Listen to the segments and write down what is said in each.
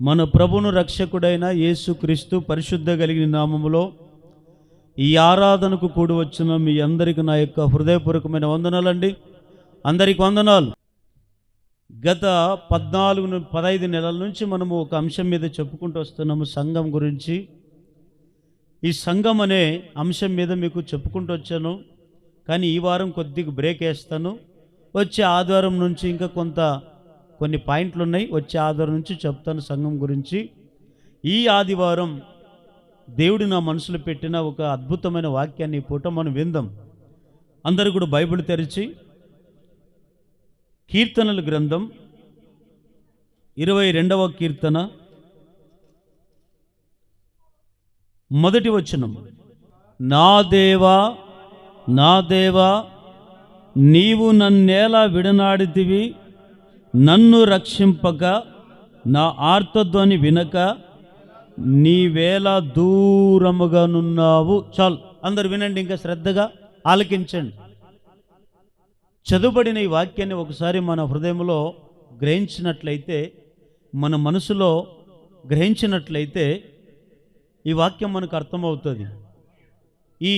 మన ప్రభును రక్షకుడైన యేసుక్రీస్తు పరిశుద్ధ కలిగిన నామములో ఈ ఆరాధనకు కూడి వచ్చిన మీ అందరికీ నా యొక్క హృదయపూర్వకమైన వందనాలండి. అందరికి వందనాలు. గత 14-15 నెలల నుంచి మనము ఒక అంశం మీద చెప్పుకుంటూ వస్తున్నాము, సంఘం గురించి. ఈ సంఘం అనే అంశం మీద మీకు చెప్పుకుంటూ వచ్చాను, కానీ ఈ వారం కొద్దిగా బ్రేక్ వేస్తాను. వచ్చే ఆదివారం నుంచి ఇంకా కొన్ని పాయింట్లు ఉన్నాయి, వచ్చే ఆదివారం నుంచి చెప్తాను సంఘం గురించి. ఈ ఆదివారం దేవుడు నా మనసులో పెట్టిన ఒక అద్భుతమైన వాక్యాన్ని పూట మనం విందాం. అందరూ కూడా బైబిల్ తెరిచి కీర్తనల గ్రంథం 22వ కీర్తన మొదటి వచనం. నా దేవా నా దేవా, నీవు నన్నేలా విడనాడితివి, నన్ను రక్షింపక నా ఆర్తధ్వని వినక నీవేళ దూరముగా నున్నావు. చాలు, అందరు వినండి, ఇంకా శ్రద్ధగా ఆలకించండి. చదువుబడిన ఈ వాక్యాన్ని ఒకసారి మన హృదయంలో గ్రహించినట్లయితే, మన మనసులో గ్రహించినట్లయితే ఈ వాక్యం మనకు అర్థమవుతుంది. ఈ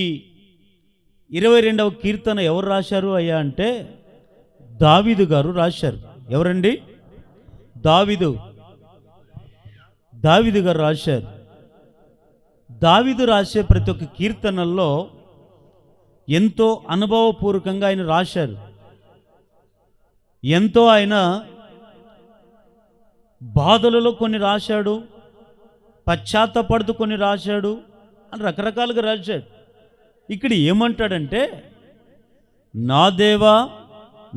22వ కీర్తన ఎవరు రాశారు అయ్యా అంటే దావీదు గారు రాశారు. ఎవరండి? దావీదు గారు రాశారు. దావీదు రాసే ప్రతి ఒక్క కీర్తనల్లో ఎంతో అనుభవపూర్వకంగా ఆయన రాశారు. ఎంతో ఆయన బాధలలో కొన్ని రాశాడు, పశ్చాత్తపడుతూ కొన్ని రాశాడు, అని రకరకాలుగా రాశాడు. ఇక్కడ ఏమంటాడంటే, నా దేవా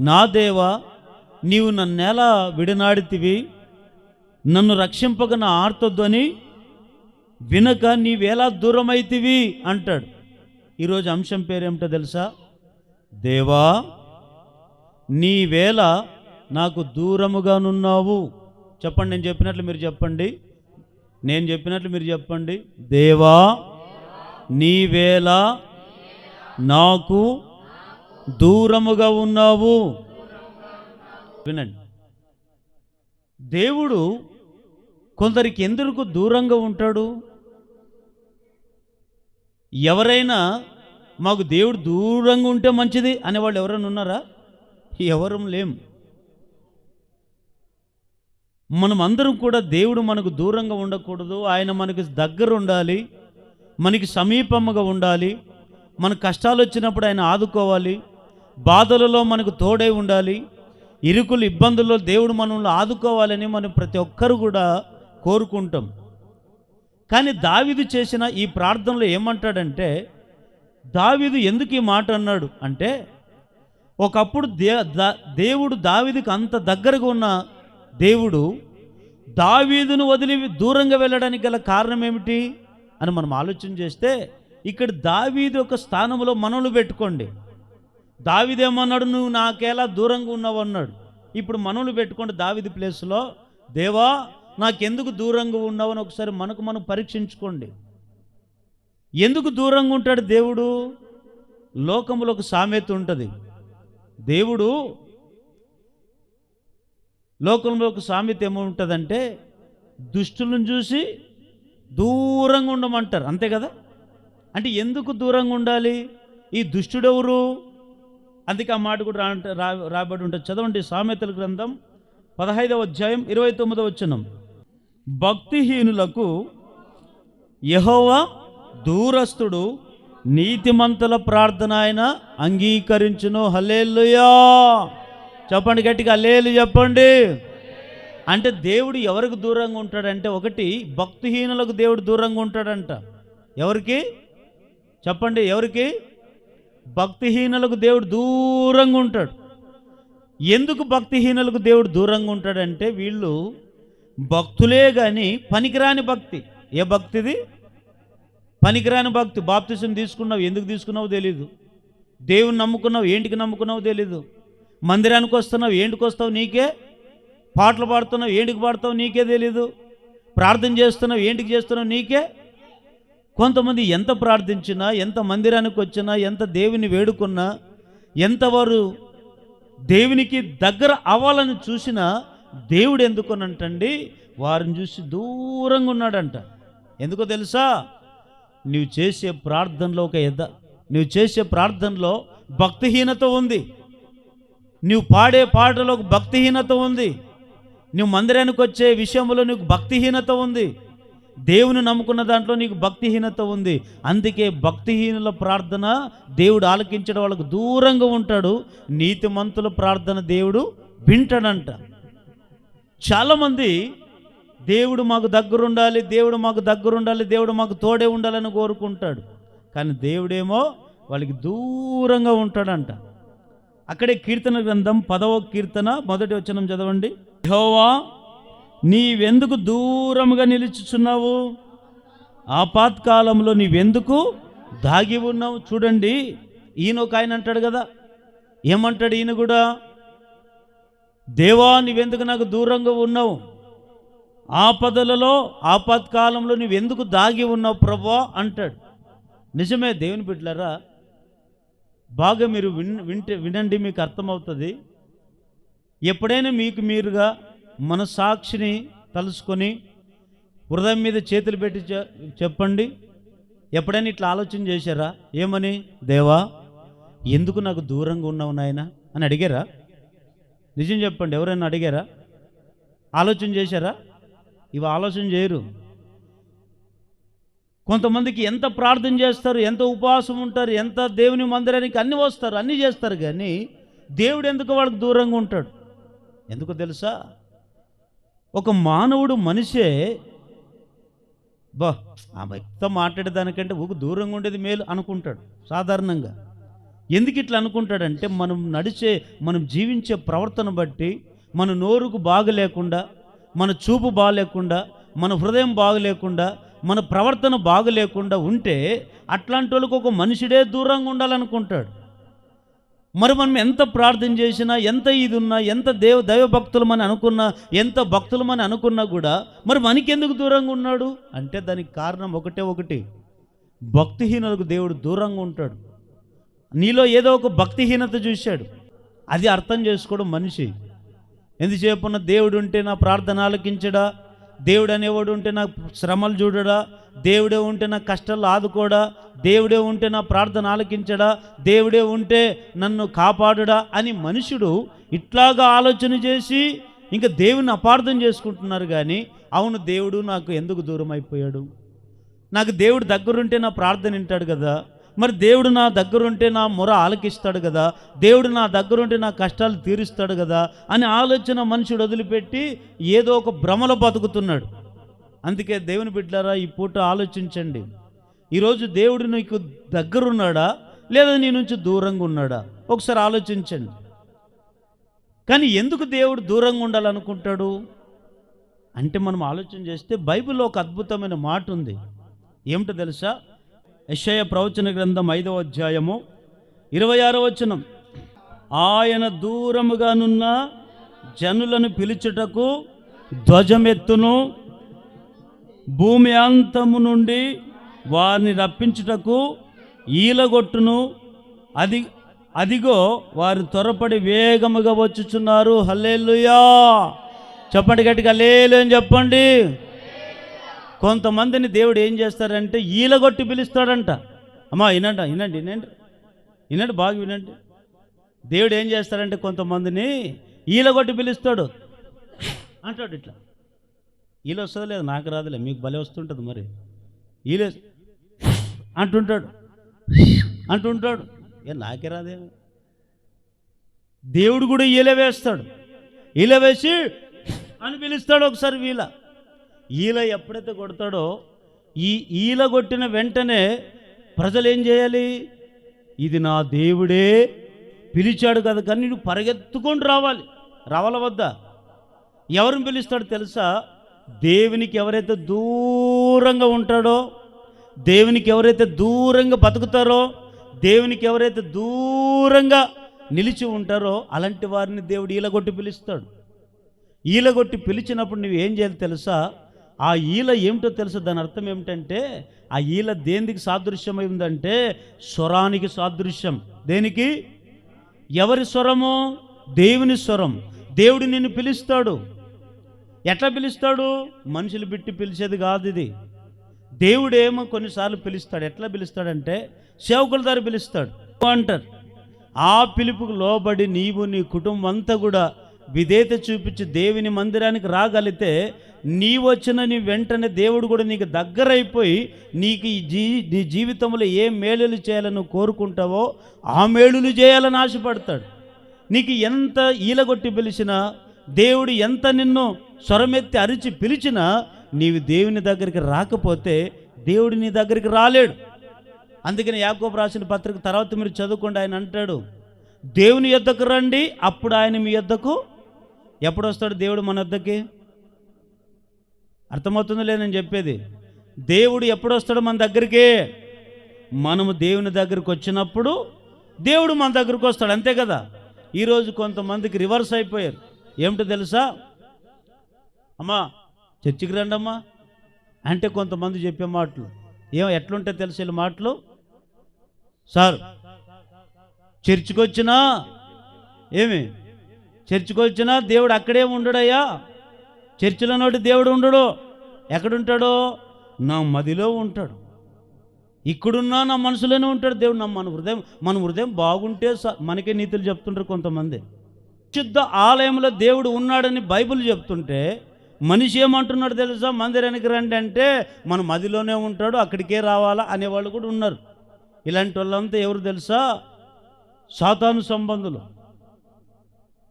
నా దేవా, నీవు నన్నేలా విడనాడితివి, నన్ను రక్షింపక నా ఆర్తధ్వని వినక నీవేలా దూరమైతివి అంటాడు. ఈరోజు అంశం పేరేమిటో తెలుసా? దేవా నీవేళ నాకు దూరముగానున్నావు. చెప్పండి, నేను చెప్పినట్లు మీరు చెప్పండి, నేను చెప్పినట్లు మీరు చెప్పండి. దేవా నీవేళ నాకు దూరముగా ఉన్నావు. వినండి, దేవుడు కొందరికి ఎందుకు దూరంగా ఉంటాడు? ఎవరైనా మాకు దేవుడు దూరంగా ఉంటే మంచిది అనేవాళ్ళు ఎవరైనా ఉన్నారా? ఎవరు లేం. మనం అందరం కూడా దేవుడు మనకు దూరంగా ఉండకూడదు, ఆయన మనకు దగ్గర ఉండాలి, మనకి సమీపముగా ఉండాలి. మన కష్టాలు వచ్చినప్పుడు ఆయన ఆదుకోవాలి, బాధలలో మనకు తోడై ఉండాలి, ఇరుకులు ఇబ్బందుల్లో దేవుడు మనల్ని ఆదుకోవాలని మనం ప్రతి ఒక్కరు కూడా కోరుకుంటాం. కానీ దావీదు చేసిన ఈ ప్రార్థనలో ఏమంటాడంటే, దావీదు ఎందుకు ఈ మాట అన్నాడు అంటే, ఒకప్పుడు దేవుడు దావీదుకు అంత దగ్గరగా ఉన్న దేవుడు దావీదును వదిలి దూరంగా వెళ్ళడానికి గల కారణం ఏమిటి అని మనం ఆలోచన చేస్తే, ఇక్కడ దావీదు ఒక స్థానంలో మనల్ని పెట్టుకోండి. దావీదేమన్నాడు? నువ్వు నాకేలా దూరంగా ఉన్నావు అన్నాడు. ఇప్పుడు మనల్ని పెట్టుకోండి దావీదు ప్లేస్లో. దేవా నాకెందుకు దూరంగా ఉన్నావు అని ఒకసారి మనం పరీక్షించుకోండి. ఎందుకు దూరంగా ఉంటాడు దేవుడు? లోకంలో ఒక సామెత ఉంటుంది. దేవుడు లోకంలో ఒక సామెత ఏముంటుందంటే, దుష్టులను చూసి దూరంగా ఉండమంటారు, అంతే కదా? అంటే ఎందుకు దూరంగా ఉండాలి? ఈ దుష్టుడెవరు? అందుకే ఆ మాట కూడా రాబడి ఉంటుంది. చదవండి, సామెతల గ్రంథం 15వ అధ్యాయం 29వ వచనం. భక్తిహీనులకు యెహోవా దూరస్తుడు, నీతిమంతుల ప్రార్థన ఆయన అంగీకరించును. హల్లెలూయా చెప్పండి, గట్టిగా హల్లెలూయా చెప్పండి. అంటే దేవుడు ఎవరికి దూరంగా ఉంటాడంటే, ఒకటి భక్తిహీనులకు దేవుడు దూరంగా ఉంటాడంట. ఎవరికి చెప్పండి? ఎవరికి? భక్తిహీనులకు దేవుడు దూరంగా ఉంటాడు. ఎందుకు భక్తిహీనులకు దేవుడు దూరంగా ఉంటాడంటే, వీళ్ళు భక్తులే కానీ పనికిరాని భక్తి. ఏ భక్తిది? పనికిరాని భక్తి. బాప్తిసం తీసుకున్నావు, ఎందుకు తీసుకున్నావో తెలీదు. దేవుని నమ్ముకున్నావు, ఏంటికి నమ్ముకున్నావో తెలీదు. మందిరానికి వస్తున్నావు, ఏంటికి వస్తావు నీకే. పాటలు పాడుతున్నావు, ఏంటికి పాడతావు నీకే తెలీదు. ప్రార్థన చేస్తున్నావు, ఏంటికి చేస్తున్నావు నీకే. కొంతమంది ఎంత ప్రార్థించినా, ఎంత మందిరానికి వచ్చినా, ఎంత దేవుని వేడుకున్నా, ఎంతవారు దేవునికి దగ్గర అవ్వాలని చూసినా దేవుడు ఎందుకునంటండి వారిని చూసి దూరంగా ఉన్నాడంట. ఎందుకో తెలుసా? నువ్వు చేసే ప్రార్థనలో నువ్వు చేసే ప్రార్థనలో భక్తిహీనత ఉంది. నువ్వు పాడే పాటలో ఒక భక్తిహీనత ఉంది. నువ్వు మందిరానికి వచ్చే విషయంలో నీకు భక్తిహీనత ఉంది. దేవుని నమ్ముకున్న దాంట్లో నీకు భక్తిహీనత ఉంది. అందుకే భక్తిహీనుల ప్రార్థన దేవుడు ఆలకించడం వాళ్ళకు దూరంగా ఉంటాడు. నీతిమంతుల ప్రార్థన దేవుడు వింటాడంట. చాలామంది దేవుడు మాకు దగ్గరుండాలి, దేవుడు మాకు దగ్గరుండాలి, దేవుడు మాకు తోడే ఉండాలని కోరుకుంటాడు. కానీ దేవుడేమో వాళ్ళకి దూరంగా ఉంటాడంట. అక్కడే కీర్తన గ్రంథం 10వ కీర్తన 1వ వచనం చదవండి. యెహోవా, నీవెందుకు దూరముగా నిలుచుచున్నావు? ఆపత్కాలంలో నీవెందుకు దాగి ఉన్నావు? చూడండి, ఈయన ఒక ఆయన అంటాడు కదా, ఏమంటాడు ఈయన కూడా? దేవా, నీవెందుకు నాకు దూరంగా ఉన్నావు? ఆపదలలో ఆపత్కాలంలో నువ్వెందుకు దాగి ఉన్నావు ప్రభువా అంటాడు. నిజమే దేవుని బిడ్డలారా, బాగా మీరు వినండి, మీకు అర్థమవుతుంది. ఎప్పుడైనా మీకు మీరుగా మనసాక్షిని తలుసుకొని హృదయం మీద చేతులు పెట్టి చెప్పండి, ఎప్పుడైనా ఇట్లా ఆలోచన చేశారా? ఏమని? దేవా, ఎందుకు నాకు దూరంగా ఉన్నావు నాయనా అని అడిగారా? నిజం చెప్పండి, ఎవరైనా అడిగారా? ఆలోచన చేశారా? ఇవి ఆలోచన చేయరు. కొంతమందికి ఎంత ప్రార్థన చేస్తారు, ఎంత ఉపవాసం ఉంటారు, ఎంత దేవుని మందిరానికి అన్నీ వస్తారు, అన్నీ చేస్తారు, కానీ దేవుడు ఎందుకు వాళ్ళకి దూరంగా ఉంటాడు? ఎందుకు తెలుసా? ఒక మానవుడు మనిషే ఆ వ్యక్తితో మాట్లాడేదానికంటే ఒక దూరంగా ఉండేది మేలు అనుకుంటాడు సాధారణంగా. ఎందుకు ఇట్లా అనుకుంటాడంటే మనం జీవించే ప్రవర్తన బట్టి, మన నోరుకు బాగలేకుండా, మన చూపు బాగలేకుండా, మన హృదయం బాగలేకుండా, మన ప్రవర్తన బాగలేకుండా ఉంటే అట్లాంటి వాళ్ళకు ఒక మనుషుడే దూరంగా ఉండాలనుకుంటాడు. మరి మనం ఎంత ప్రార్థన చేసినా, ఎంత ఇది ఉన్నా, ఎంత దైవభక్తులమని అనుకున్నా, ఎంత భక్తులమని అనుకున్నా కూడా మరి మనకెందుకు దూరంగా ఉన్నాడు అంటే దానికి కారణం ఒకటి, భక్తిహీనులకు దేవుడు దూరంగా ఉంటాడు. నీలో ఏదో ఒక భక్తిహీనత చూశాడు, అది అర్థం చేసుకోవడం మనిషి. ఎంతసేపున్న దేవుడు ఉంటే నా ప్రార్థన ఆలకించడా, దేవుడు అనేవాడు ఉంటే నా శ్రమలు చూడడా, దేవుడే ఉంటే నా కష్టాలు ఆదుకోడా, దేవుడే ఉంటే నా ప్రార్థన ఆలకించడా, దేవుడే ఉంటే నన్ను కాపాడుడా అని మనుషుడు ఇట్లాగా ఆలోచన చేసి ఇంకా దేవుని అపార్థం చేసుకుంటున్నారు. కానీ అవును, దేవుడు నాకు ఎందుకు దూరం అయిపోయాడు? నాకు దేవుడు దగ్గరుంటే నా ప్రార్థన వింటాడు కదా, మరి దేవుడు నా దగ్గరుంటే నా మొర ఆలకిస్తాడు కదా, దేవుడు నా దగ్గరుంటే నా కష్టాలు తీరుస్తాడు కదా అని ఆలోచన మనుషుడు వదిలిపెట్టి ఏదో ఒక భ్రమలో బతుకుతున్నాడు. అందుకే దేవుని బిడ్డలారా, ఈ పూట ఆలోచించండి. ఈరోజు దేవుడు నీకు దగ్గరున్నాడా లేదా నీ నుంచి దూరంగా ఉన్నాడా? ఒకసారి ఆలోచించండి. కానీ ఎందుకు దేవుడు దూరంగా ఉండాలనుకుంటాడు అంటే మనం ఆలోచన చేస్తే బైబిల్లో ఒక అద్భుతమైన మాట ఉంది. ఏమిటో తెలుసా? యెషయా ప్రవచన గ్రంథం 5వ అధ్యాయము 26వ వచనం. ఆయన దూరముగానున్న జనులను పిలుచుటకు ధ్వజమెత్తును, భూమి అంతము నుండి వారిని రప్పించుటకు ఈలగొట్టును. అదిగో వారు త్వరపడి వేగముగా వచ్చుచున్నారు. హల్లెలూయా చెప్పండి, గట్టిగా హల్లెలూయా అని చెప్పండి. కొంతమందిని దేవుడు ఏం చేస్తారంటే ఈలగొట్టి పిలుస్తాడంట. అమ్మా వినండి, బాగా వినండి. దేవుడు ఏం చేస్తాడంటే కొంతమందిని ఈలగొట్టి పిలుస్తాడు అంటాడు. ఇట్లా ఈల వస్తుంది లేదు, నాకు రాదులే, మీకు భలే వస్తుంటుంది. మరి ఈలే అంటుంటాడు, నాకే రాదే. దేవుడు కూడా ఈల వేస్తాడు, ఈల వేసి అని పిలుస్తాడు. ఒకసారి ఈల ఎప్పుడైతే కొడతాడో ఈ ఈల కొట్టిన వెంటనే ప్రజలు ఏం చేయాలి? ఇది నా దేవుడే పిలిచాడు కదా, కానీ నువ్వు పరిగెత్తుకొని రావాల వద్దా? ఎవరిని పిలుస్తాడు తెలుసా? దేవునికి ఎవరైతే దూరంగా ఉంటాడో, దేవునికి ఎవరైతే దూరంగా బతుకుతారో, దేవునికి ఎవరైతే దూరంగా నిలిచి ఉంటారో అలాంటి వారిని దేవుడు ఈలగొట్టి పిలుస్తాడు. ఈలగొట్టి పిలిచినప్పుడు నువ్వు ఏం చేయాలి తెలుసా? ఆ ఈల ఏమిటో తెలుసా? దాని అర్థం ఏమిటంటే ఆ ఈల దేనికి సాదృశ్యమై ఉందంటే స్వరానికి సాదృశ్యం. దేనికి? ఎవరి స్వరము? దేవుని స్వరం. దేవుడు నిన్ను పిలుస్తాడు. ఎట్లా పిలుస్తాడు? మనుషులు పెట్టి పిలిచేది కాదు ఇది. దేవుడేమో కొన్నిసార్లు పిలుస్తాడు. ఎట్లా పిలుస్తాడంటే సేవకుల ద్వారా పిలుస్తాడు అంటారు. ఆ పిలుపుకు లోబడి నీవు నీ కుటుంబం అంతా కూడా విధేయత చూపించి దేవుని మందిరానికి రాగలిగితే నీవు వచ్చిన నీ వెంటనే దేవుడు కూడా నీకు దగ్గరైపోయి నీకు నీ జీవితంలో ఏ మేలులు చేయాలని కోరుకుంటావో ఆ మేలులు చేయాలని ఆశపడతాడు. నీకు ఎంత ఈలగొట్టి పిలిచినా, దేవుడు ఎంత నిన్ను స్వరమెత్తి అరిచి పిలిచినా నీవు దేవుని దగ్గరికి రాకపోతే దేవుడు నీ దగ్గరికి రాలేడు. అందుకని యాకోబు రాసిన పత్రిక తర్వాత మీరు చదువుకోండి. ఆయన అంటాడు, దేవుని యొద్దకు రండి, అప్పుడు ఆయన మీ యొద్దకు. ఎప్పుడు వస్తాడు దేవుడు మన యొద్దకి? అర్థమవుతుందో లేదని చెప్పేది. దేవుడు ఎప్పుడు వస్తాడు మన దగ్గరికి? మనము దేవుని దగ్గరికి వచ్చినప్పుడు దేవుడు మన దగ్గరికి వస్తాడు, అంతే కదా. ఈరోజు కొంతమందికి రివర్స్ అయిపోయారు. ఏమిటో తెలుసా? అమ్మా చర్చికి రండి అమ్మా అంటే కొంతమంది చెప్పే మాటలు ఎట్లుంటే తెలిసే మాటలు. సార్ చర్చికి వచ్చినా చర్చికి వచ్చినా దేవుడు అక్కడే ఉండడయ్యా. చర్చిలో నోటి దేవుడు ఉండడు. ఎక్కడుంటాడో? నా మదిలో ఉంటాడు. ఇక్కడున్నా నా మనసులోనే ఉంటాడు దేవుడు. మన హృదయం బాగుంటే మనకే నీతులు చెప్తుంటారు కొంతమంది. శుద్ధ ఆలయంలో దేవుడు ఉన్నాడని బైబిల్ చెప్తుంటే మనిషి ఏమంటున్నాడు తెలుసా? మందిరానికి రండి అంటే మన మదిలోనే ఉంటాడు, అక్కడికే రావాలా అనేవాళ్ళు కూడా ఉన్నారు. ఇలాంటి వాళ్ళంతా ఎవరు తెలుసా? సాతాను సంబంధులు.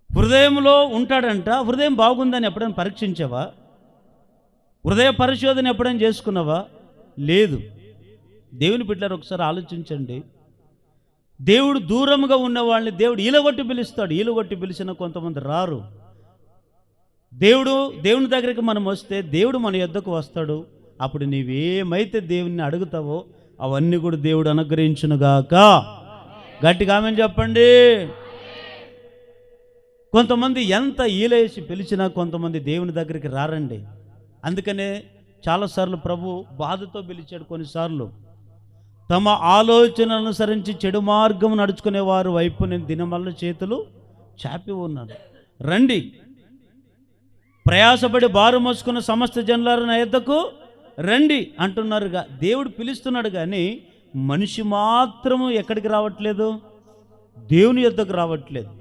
హృదయంలో ఉంటాడంట. హృదయం బాగుందని ఎప్పుడైనా పరీక్షించావా? హృదయ పరిశోధన ఎప్పుడైనా చేసుకున్నావా? లేదు. దేవుని బిడ్డలారా ఒకసారి ఆలోచించండి. దేవుడు దూరంగా ఉన్న వాళ్ళని దేవుడు ఈలగొట్టి పిలుస్తాడు. ఈలగొట్టి పిలిచిన కొంతమంది రారు. దేవుని దగ్గరికి మనం వస్తే దేవుడు మన యొద్దకు వస్తాడు. అప్పుడు నీవేమైతే దేవుణ్ణి అడుగుతావో అవన్నీ కూడా దేవుడు అనుగ్రహించునుగాక. గట్టిగా ఆమేన్ చెప్పండి. కొంతమంది ఎంత ఈలేసి పిలిచినా కొంతమంది దేవుని దగ్గరికి రారండి. అందుకనే చాలాసార్లు ప్రభు బాధతో పిలిచాడు. కొన్నిసార్లు తమ ఆలోచన అనుసరించి చెడు మార్గం నడుచుకునే వారు వైపు నేను దినమల్ల చేతులు చాపి ఉన్నాను. రండి, ప్రయాసపడి భారు మోసుకున్న సమస్త జనులారు నా యొద్దకు రండి అంటున్నారుగా. దేవుడు పిలుస్తున్నాడు కానీ మనిషి మాత్రము ఎక్కడికి రావట్లేదు? దేవుని యొద్దకు రావట్లేదు.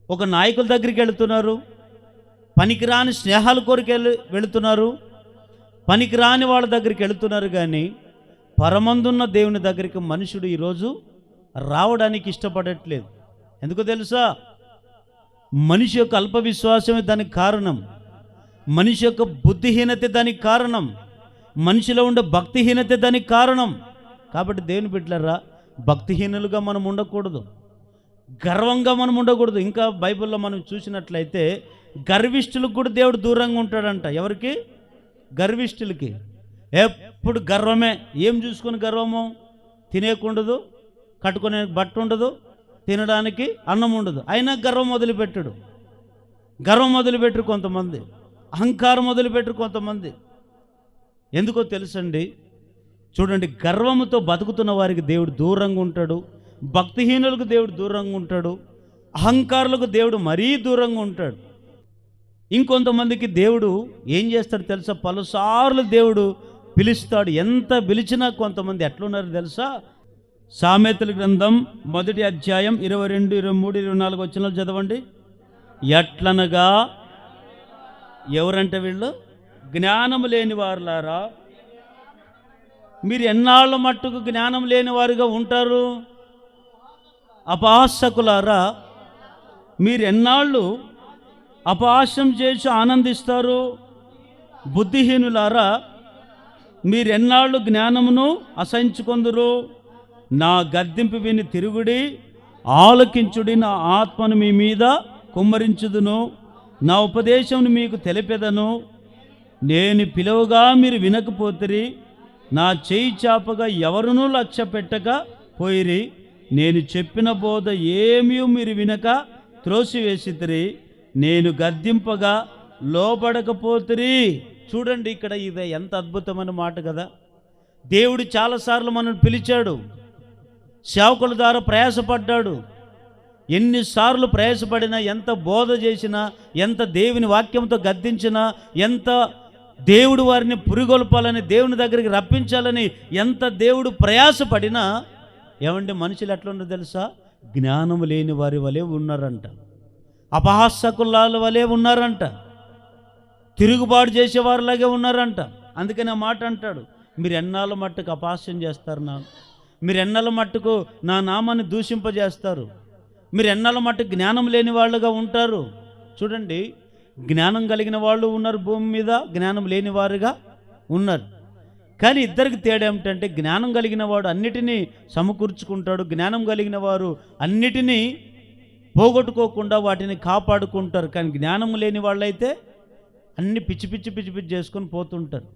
ఒక నాయకుల దగ్గరికి వెళుతున్నారు, పనికిరాని స్నేహాల కోరిక వెళుతున్నారు, పనికిరాని వాళ్ళ దగ్గరికి వెళుతున్నారు. కానీ పరమందున్న దేవుని దగ్గరికి మనుషుడు ఈరోజు రావడానికి ఇష్టపడట్లేదు. ఎందుకో తెలుసా? మనిషి యొక్క అల్ప విశ్వాసమే దానికి కారణం. మనిషి యొక్క బుద్ధిహీనత దానికి కారణం. మనిషిలో ఉండే భక్తిహీనత దానికి కారణం. కాబట్టి దేవుని బిడ్డలారా, భక్తిహీనులుగా మనం ఉండకూడదు, గర్వంగా మనం ఉండకూడదు. ఇంకా బైబిల్లో మనం చూసినట్లయితే గర్విష్ఠులకు కూడా దేవుడు దూరంగా ఉంటాడంట. ఎవరికి? గర్విష్ఠులకి. ఎప్పుడు గర్వమే. ఏం చూసుకుని గర్వము? తినేకుండదు, కట్టుకునే బట్ట ఉండదు, తినడానికి అన్నం ఉండదు, అయినా గర్వం మొదలుపెట్టడు. గర్వం మొదలుపెట్టరు కొంతమంది, అహంకారం మొదలుపెట్టరు కొంతమంది. ఎందుకో తెలుసండి? చూడండి, గర్వముతో బతుకుతున్న వారికి దేవుడు దూరంగా ఉంటాడు, భక్తిహీనులకు దేవుడు దూరంగా ఉంటాడు, అహంకారులకు దేవుడు మరీ దూరంగా ఉంటాడు. ఇంకొంతమందికి దేవుడు ఏం చేస్తాడు తెలుసా? పలుసార్లు దేవుడు పిలుస్తాడు. ఎంత పిలిచినా కొంతమంది ఎట్లున్నారు తెలుసా? సామెతల గ్రంథం 1వ అధ్యాయం 22, 23, 24 వచనాలు చదవండి. ఎట్లనగా, ఎవరంటే వీళ్ళు? జ్ఞానము లేని వారులారా, మీరు ఎన్నాళ్ళ మట్టుకు జ్ఞానం లేని వారుగా ఉంటారు? అపహాసకులారా, మీరు ఎన్నాళ్ళు అపహాస్యం చేసి ఆనందిస్తారు? బుద్ధిహీనులారా, మీరెన్నాళ్ళు జ్ఞానమును అసహించుకొందురు? నా గద్దింపు విని తిరుగుడి, ఆలకించుడి. నా ఆత్మను మీ మీద కుమ్మరించుదును, నా ఉపదేశమును మీకు తెలిపెదను. నేను పిలువగా మీరు వినకపోతిరి, నా చేయి చాపగా ఎవరునూ లక్ష్య పెట్టక పోయిరి. నేను చెప్పిన బోధ ఏమీ మీరు వినక త్రోసివేసితిరి. నేను గద్దింపగా లోబడకపోతిరి. చూడండి, ఇక్కడ ఇది ఎంత అద్భుతమైన మాట కదా. దేవుడు చాలాసార్లు మనల్ని పిలిచాడు, సేవకుల ద్వారా ప్రయాసపడ్డాడు, ఎన్నిసార్లు ప్రయాసపడినా, ఎంత బోధ చేసినా, ఎంత దేవుని వాక్యంతో గద్దించినా, ఎంత దేవుడు వారిని పురిగొల్పాలని, దేవుని దగ్గరికి రప్పించాలని ఎంత దేవుడు ప్రయాసపడినా, ఏమంటే మనుషులు ఎట్లున్నారు తెలుసా? జ్ఞానం లేని వారి వలె ఉన్నారంట, అపహాసకులాల వలె ఉన్నారంట, తిరుగుబాటు చేసేవారిలాగే ఉన్నారంట. అందుకని ఆ మాట అంటాడు, మీరు ఎన్నాళ్ళ మట్టుకు అపహాస్యం చేస్తారు, మీరు ఎన్నాళ్ళ మట్టుకు నా నామాన్ని దూషింపజేస్తారు, మీరు ఎన్నాళ్ళ మట్టుకు జ్ఞానం లేని వాళ్ళుగా ఉంటారు. చూడండి, జ్ఞానం కలిగిన వాళ్ళు ఉన్నారు భూమి మీద, జ్ఞానం లేని వారుగా ఉన్నారు. కానీ ఇద్దరికి తేడా ఏమిటంటే, జ్ఞానం కలిగిన వాడు అన్నిటినీ సమకూర్చుకుంటాడు, జ్ఞానం కలిగిన వారు అన్నిటినీ పోగొట్టుకోకుండా వాటిని కాపాడుకుంటారు. కానీ జ్ఞానం లేని వాళ్ళైతే అన్ని పిచ్చి పిచ్చి పిచ్చి పిచ్చి చేసుకొని పోతుంటారు,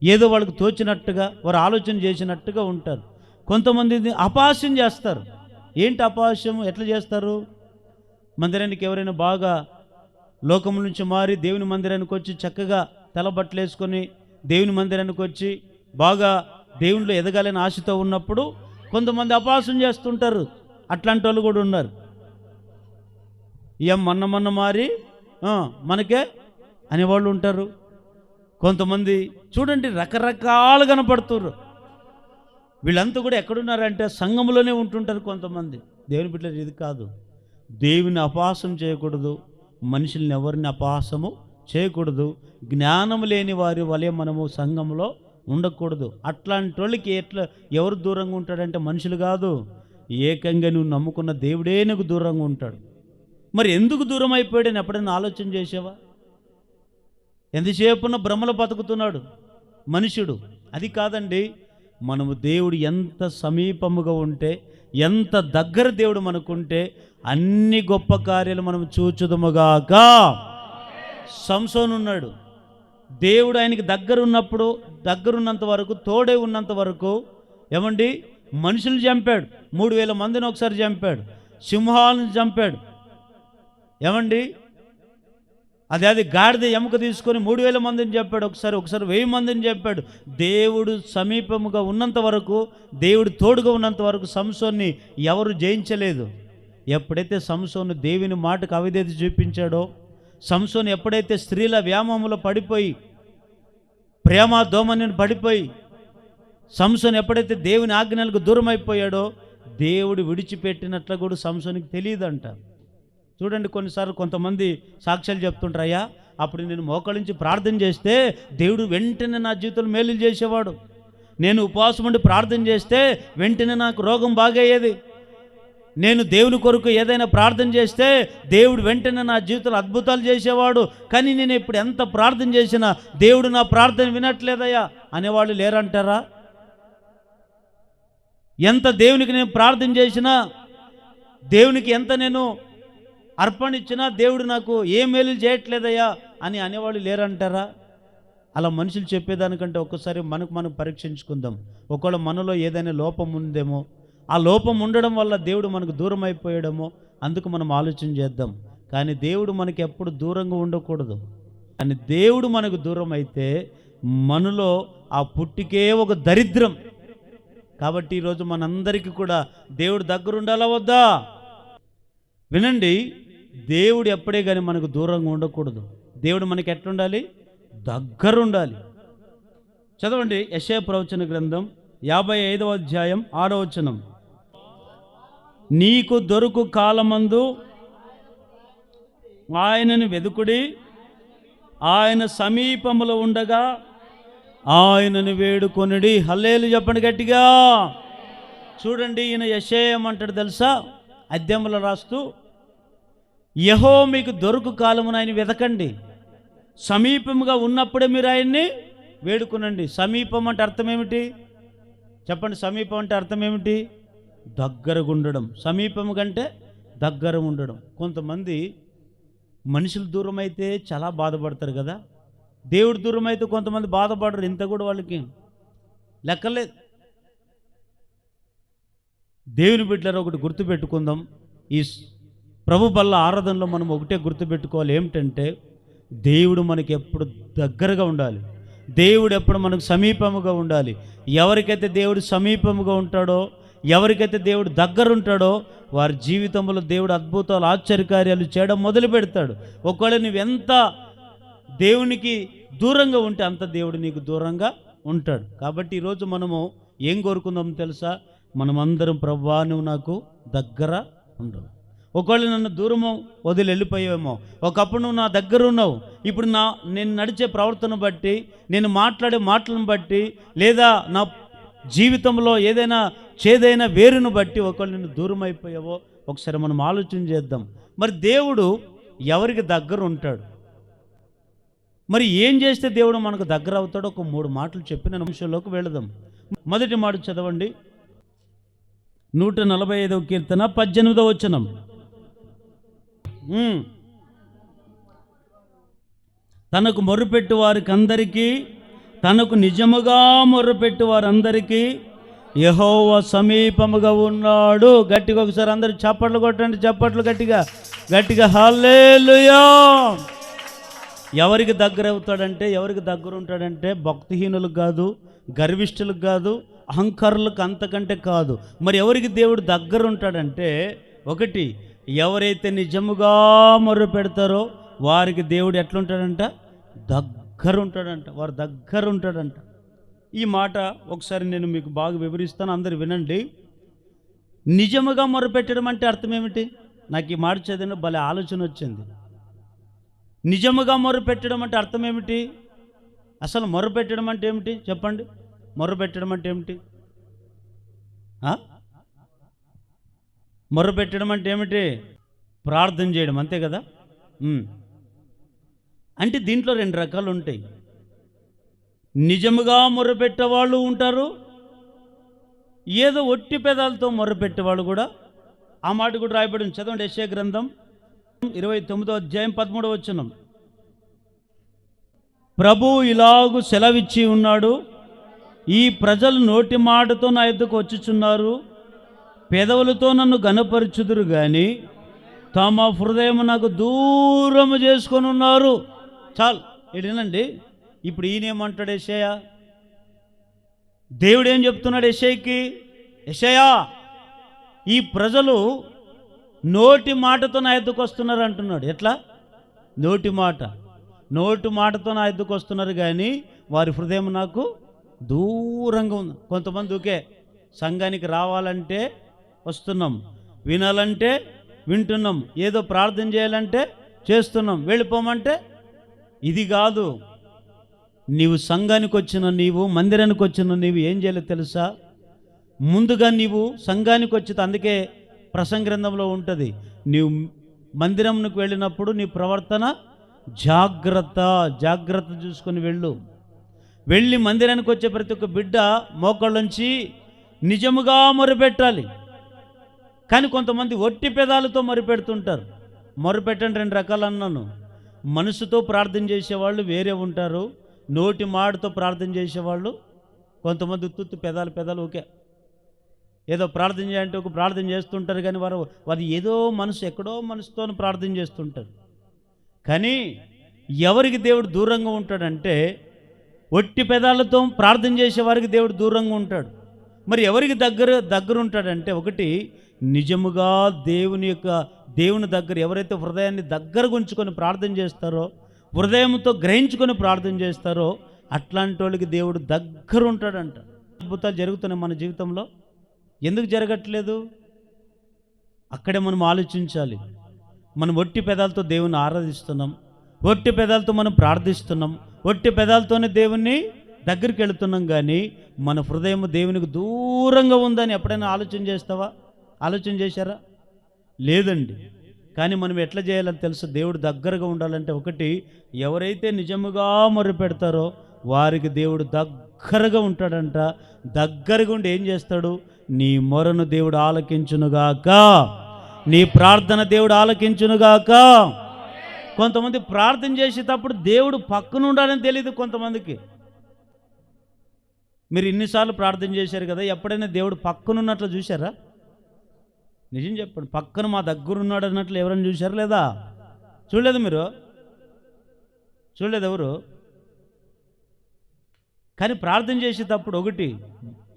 ఏదో వాళ్ళకి తోచినట్టుగా వారు ఆలోచన చేసినట్టుగా ఉంటారు. కొంతమంది అపహాస్యం చేస్తారు. ఏంటి అపహాస్యం? ఎట్లా చేస్తారు? మందిరానికి ఎవరైనా బాగా లోకం నుంచి మారి దేవుని మందిరానికి వచ్చి చక్కగా తెల్లబట్టలు వేసుకొని దేవుని మందిరానికి వచ్చి బాగా దేవునిలో ఎదగాలని ఆశతో ఉన్నప్పుడు కొంతమంది అపహాస్యం చేస్తుంటారు. అట్లాంటి వాళ్ళు కూడా ఉన్నారు. ఏం మొన్న మారి మనకే అనేవాళ్ళు ఉంటారు. కొంతమంది చూడండి రకరకాలు కనపడుతున్నారు. వీళ్ళంతా కూడా ఎక్కడున్నారంటే సంఘంలోనే ఉంటుంటారు. కొంతమంది దేవుని బిడ్డలు ఇది కాదు, దేవుని అపహాసం చేయకూడదు, మనుషుల్ని ఎవరిని అపహాసము చేయకూడదు, జ్ఞానం లేని వారి వలె మనము సంఘంలో ఉండకూడదు. అట్లాంటి వాళ్ళకి ఎవరు దూరంగా ఉంటాడంటే మనుషులు కాదు, ఏకంగా నువ్వు నమ్ముకున్న దేవుడే నీకు దూరంగా ఉంటాడు. మరి ఎందుకు దూరం అయిపోయాడని ఎప్పుడైనా ఆలోచన చేసావా? ఎంతసేపున భ్రమలో బతుకుతున్నాడు మనుషుడు. అది కాదండి, మనము దేవుడు ఎంత సమీపముగా ఉంటే, ఎంత దగ్గర దేవుడు మనకుంటే అన్ని గొప్ప కార్యాలు మనం చూచుదుముగాక. సంసోను ఉన్నాడు, దేవుడు ఆయనకి దగ్గరున్నంత వరకు, తోడే ఉన్నంత వరకు ఏమండి మనుషులు చంపాడు. 3000 మందిని ఒకసారి చంపాడు, సింహాలను చంపాడు. ఏమండి అది గాడిద ఎముక తీసుకొని 3000 మందిని చెప్పాడు, ఒకసారి 1000 మందిని చెప్పాడు. దేవుడు సమీపముగా ఉన్నంత వరకు, దేవుడు తోడుగా ఉన్నంత వరకు సంసోన్ని ఎవరు జయించలేదు. ఎప్పుడైతే సంసోను దేవుని మాటకు అవిధేయత చూపించాడో, సంసోను ఎప్పుడైతే స్త్రీల వ్యామోహంలో పడిపోయి, ప్రేమ దోమని పడిపోయి, సంసోను ఎప్పుడైతే దేవుని ఆజ్ఞలకు దూరం అయిపోయాడో, దేవుడు విడిచిపెట్టినట్లు కూడా సంసోనికి తెలియదంట. చూడండి, కొన్నిసార్లు కొంతమంది సాక్ష్యాలు చెప్తుంటారు, అయ్యా అప్పుడు నేను మోకరించి ప్రార్థన చేస్తే దేవుడు వెంటనే నా జీవితంలో మేలులు చేసేవాడు, నేను ఉపవాసం ఉండి ప్రార్థన చేస్తే వెంటనే నాకు రోగం బాగయ్యేది, నేను దేవుని కొరకు ఏదైనా ప్రార్థన చేస్తే దేవుడు వెంటనే నా జీవితంలో అద్భుతాలు చేసేవాడు, కానీ నేను ఇప్పుడు ఎంత ప్రార్థన చేసినా దేవుడు నా ప్రార్థన వినట్లేదయ్యా అనేవాళ్ళు లేరంటారా? ఎంత దేవునికి నేను ప్రార్థన చేసినా, దేవునికి ఎంత నేను అర్పణ ఇచ్చినా దేవుడు నాకు ఏ మేలు చేయట్లేదయ్యా అని అనేవాళ్ళు లేరంటారా? అలా మనుషులు చెప్పేదానికంటే ఒక్కసారి మనం పరీక్షించుకుందాం. ఒకవేళ మనలో ఏదైనా లోపం ఉందేమో, ఆ లోపం ఉండడం వల్ల దేవుడు మనకు దూరం అయిపోయాడేమో, అందుకు మనం ఆలోచన చేద్దాం. కానీ దేవుడు మనకి ఎప్పుడు దూరంగా ఉండకూడదు. కానీ దేవుడు మనకు దూరం అయితే మనలో ఆ పుట్టికే ఒక దరిద్రం. కాబట్టి ఈరోజు మనందరికీ కూడా దేవుడు దగ్గర ఉండాలా వద్దా? వినండి, దేవుడు ఎప్పుడే కానీ మనకు దూరంగా ఉండకూడదు. దేవుడు మనకి ఎట్లుండాలి? దగ్గర ఉండాలి. చదవండి, యెషయా ప్రవచన గ్రంథం 55వ అధ్యాయం 6వ వచనం. నీకు దొరుకు కాలమందు ఆయనను వెదుకుడి, ఆయన సమీపములో ఉండగా ఆయనను వేడుకొనుడి. హల్లెలూయా చెప్పండి గట్టిగా. చూడండి, ఈయన యెషయా ఏమంటాడు తెలుసా? అధ్యాయంలో రాస్తూ, యెహోవా మీకు దొరుకు కాలమున ఆయన వెదకండి, సమీపముగా ఉన్నప్పుడే మీరు ఆయన్ని వేడుకునండి. సమీపం అంటే అర్థం ఏమిటి చెప్పండి? సమీపం అంటే అర్థం ఏమిటి? దగ్గరగా ఉండడం. సమీపం కంటే దగ్గర ఉండడం. కొంతమంది మనుషులు దూరం అయితే చాలా బాధపడతారు కదా, దేవుడు దూరం అయితే కొంతమంది బాధపడరు. ఇంత కూడా వాళ్ళకి లెక్కలేదు. దేవుని బిడ్డలారా, ఒకటి గుర్తుపెట్టుకుందాం. ఈ ప్రభు బల్ల ఆరాధనలో మనం ఒకటే గుర్తుపెట్టుకోవాలి, ఏమిటంటే దేవుడు మనకి ఎప్పుడు దగ్గరగా ఉండాలి, దేవుడు ఎప్పుడు మనకు సమీపముగా ఉండాలి. ఎవరికైతే దేవుడు సమీపముగా ఉంటాడో, ఎవరికైతే దేవుడు దగ్గరుంటాడో వారి జీవితంలో దేవుడు అద్భుతాలు ఆశ్చర్యకార్యాలు చేయడం మొదలు పెడతాడు. ఒకవేళ నువ్వెంత దేవునికి దూరంగా ఉంటే అంత దేవుడు నీకు దూరంగా ఉంటాడు. కాబట్టి ఈరోజు మనము ఏం కోరుకుందాం తెలుసా? మనమందరం ప్రభువా నువ్వు నాకు దగ్గర ఉండవు. ఒకవేళ నన్ను దూరము వదిలి వెళ్ళిపోయావేమో, ఒకప్పుడు నువ్వు నా దగ్గర ఉన్నావు, ఇప్పుడు నేను నడిచే ప్రవర్తన బట్టి, నేను మాట్లాడే మాటలను బట్టి, లేదా నా జీవితంలో ఏదైనా చేదైన వేరును బట్టి ఒకవేళ నిన్ను దూరం అయిపోయావో ఒకసారి మనం ఆలోచన చేద్దాం. మరి దేవుడు ఎవరికి దగ్గర ఉంటాడు? మరి ఏం చేస్తే దేవుడు మనకు దగ్గర అవుతాడో ఒక 3 మాటలు చెప్పిన నిమిషంలోకి వెళదాం. మొదటి మాట చదవండి, 145వ కీర్తన 18వ వచనం. తనకు మొర్రుపెట్టు వారికి అందరికీ, తనకు నిజముగా మొర్రుపెట్టు వారందరికీ యెహోవా సమీపముగా ఉన్నాడు. గట్టిగా ఒకసారి అందరూ చప్పట్లు కొట్టండి, చప్పట్లు గట్టిగా గట్టిగా హల్లెలూయా. ఎవరికి దగ్గర అవుతాడంటే, ఎవరికి దగ్గర ఉంటాడంటే భక్తిహీనులకు కాదు, గర్విష్ఠులకు కాదు, అహంకారులకు అంతకంటే కాదు. మరి ఎవరికి దేవుడు దగ్గర ఉంటాడంటే, ఒకటి ఎవరైతే నిజముగా మొర్రు పెడతారో వారికి దేవుడు ఎట్లుంటాడంట? దగ్గర ఉంటాడంట. వారు దగ్గర ఉంటాడంట. ఈ మాట ఒకసారి నేను మీకు బాగా వివరిస్తాను, అందరు వినండి. నిజముగా మొర్రపెట్టడం అంటే అర్థం ఏమిటి? నాకు ఈ మాట చదివిన భలే ఆలోచన వచ్చింది. నిజముగా మొర్రపెట్టడం అంటే అర్థం ఏమిటి? అసలు మొర్రపెట్టడం అంటే ఏమిటి చెప్పండి? మొర్రపెట్టడం అంటే ఏమిటి? మొర్రపెట్టడం అంటే ఏమిటి? ప్రార్థన చేయడం, అంతే కదా? అంటే దీంట్లో 2 రకాలు ఉంటాయి. నిజముగా మొర్రపెట్టేవాళ్ళు ఉంటారు, ఏదో ఒట్టి పెదాలతో మొర్రపెట్టేవాళ్ళు కూడా. ఆ మాట కూడా రాయబడి చదవండి, యెషయా గ్రంథం 29వ అధ్యాయం 13వ వచనం. ప్రభు ఇలాగు సెలవిచ్చి ఉన్నాడు, ఈ ప్రజలు నోటి మాటతో నా యొద్దకు వచ్చుచున్నారు, పెదవులతో నన్ను ఘనపరచుదురు గాని తమ హృదయం నాకు దూరము చేసుకొని ఉన్నారు. చాలు, ఏంటండి ఇప్పుడు ఈయనేమంటాడు యెషయా? దేవుడు ఏం చెప్తున్నాడు యెషయాకి? యెషయా, ఈ ప్రజలు నోటి మాటతో నా యొద్దకు వస్తున్నారు అంటున్నాడు. ఎట్లా? నోటి మాటతో నా యొద్దకు వస్తున్నారు కానీ వారి హృదయం నాకు దూరంగా ఉంది. కొంతమంది ఓకే, సంఘానికి రావాలంటే వస్తున్నాం, వినాలంటే వింటున్నాం, ఏదో ప్రార్థన చేయాలంటే చేస్తున్నాం, వెళ్ళిపోమంటే ఇది కాదు. నీవు సంఘానికి వచ్చిన నీవు, మందిరానికి వచ్చిన నీవు ఏం చేయాలో తెలుసా? ముందుగా నీవు సంఘానికి వచ్చి, అందుకే ప్రసంగ గ్రంథంలో ఉంటుంది, నీవు మందిరంకు వెళ్ళినప్పుడు నీ ప్రవర్తన జాగ్రత్త చూసుకొని వెళ్ళి మందిరానికి వచ్చే ప్రతి ఒక్క బిడ్డ మోకాళ్ళుంచి నిజముగా మొరుపెట్టాలి. కానీ కొంతమంది ఒట్టి పెదాలతో మొరుపెడుతుంటారు. మొరుపెట్టండి 2 రకాలు అన్నాను. మనసుతో ప్రార్థన చేసేవాళ్ళు వేరే ఉంటారు, నోటి మాటతో ప్రార్థన చేసేవాళ్ళు కొంతమంది ఉత్తుత్తు పెదాలు ఓకే, ఏదో ప్రార్థన చేయాలంటే ఒక ప్రార్థన చేస్తుంటారు, కానీ వారు ఏదో ఎక్కడో మనసుతో ప్రార్థన చేస్తుంటారు. కానీ ఎవరికి దేవుడు దూరంగా ఉంటాడంటే, ఒట్టి పెదాలతో ప్రార్థన చేసేవారికి దేవుడు దూరంగా ఉంటాడు. మరి ఎవరికి దగ్గర ఉంటాడంటే, ఒకటి నిజముగా దేవుని దగ్గర ఎవరైతే హృదయాన్ని దగ్గరకు ఉంచుకొని ప్రార్థన చేస్తారో, హృదయంతో గ్రహించుకొని ప్రార్థన చేస్తారో అట్లాంటి వాళ్ళకి దేవుడు దగ్గర ఉంటాడంట. అద్భుతాలు జరుగుతున్నాయి మన జీవితంలో. ఎందుకు జరగట్లేదు? అక్కడే మనం ఆలోచించాలి. మనం ఒట్టి పెదాలతో దేవుని ఆరాధిస్తున్నాం, ఒట్టి పెదాలతో మనం ప్రార్థిస్తున్నాం, ఒట్టి పెదాలతోనే దేవుణ్ణి దగ్గరికి వెళుతున్నాం, కానీ మన హృదయం దేవునికి దూరంగా ఉందని ఎప్పుడైనా ఆలోచన చేశారా? లేదండి. కానీ మనం ఎట్లా చేయాలని తెలుసు? దేవుడు దగ్గరగా ఉండాలంటే, ఒకటి ఎవరైతే నిజముగా మొర్రపెడతారో వారికి దేవుడు దగ్గరగా ఉంటాడంట. దగ్గరగా ఉండి ఏం చేస్తాడు? నీ మొరను దేవుడు ఆలకించునుగాక, నీ ప్రార్థన దేవుడు ఆలకించునుగాక. కొంతమంది ప్రార్థన చేసేటప్పుడు దేవుడు పక్కన ఉండాలని తెలియదు కొంతమందికి. మీరు ఇన్నిసార్లు ప్రార్థన చేశారు కదా, ఎప్పుడైనా దేవుడు పక్కనున్నట్లు చూశారా? నిజం చెప్పండి, పక్కన మా దగ్గర ఉన్నాడు అన్నట్లు ఎవరైనా చూశారా? లేదా? చూడలేదు. మీరు చూడలేదు ఎవరు? కానీ ప్రార్థన చేసేటప్పుడు ఒకటి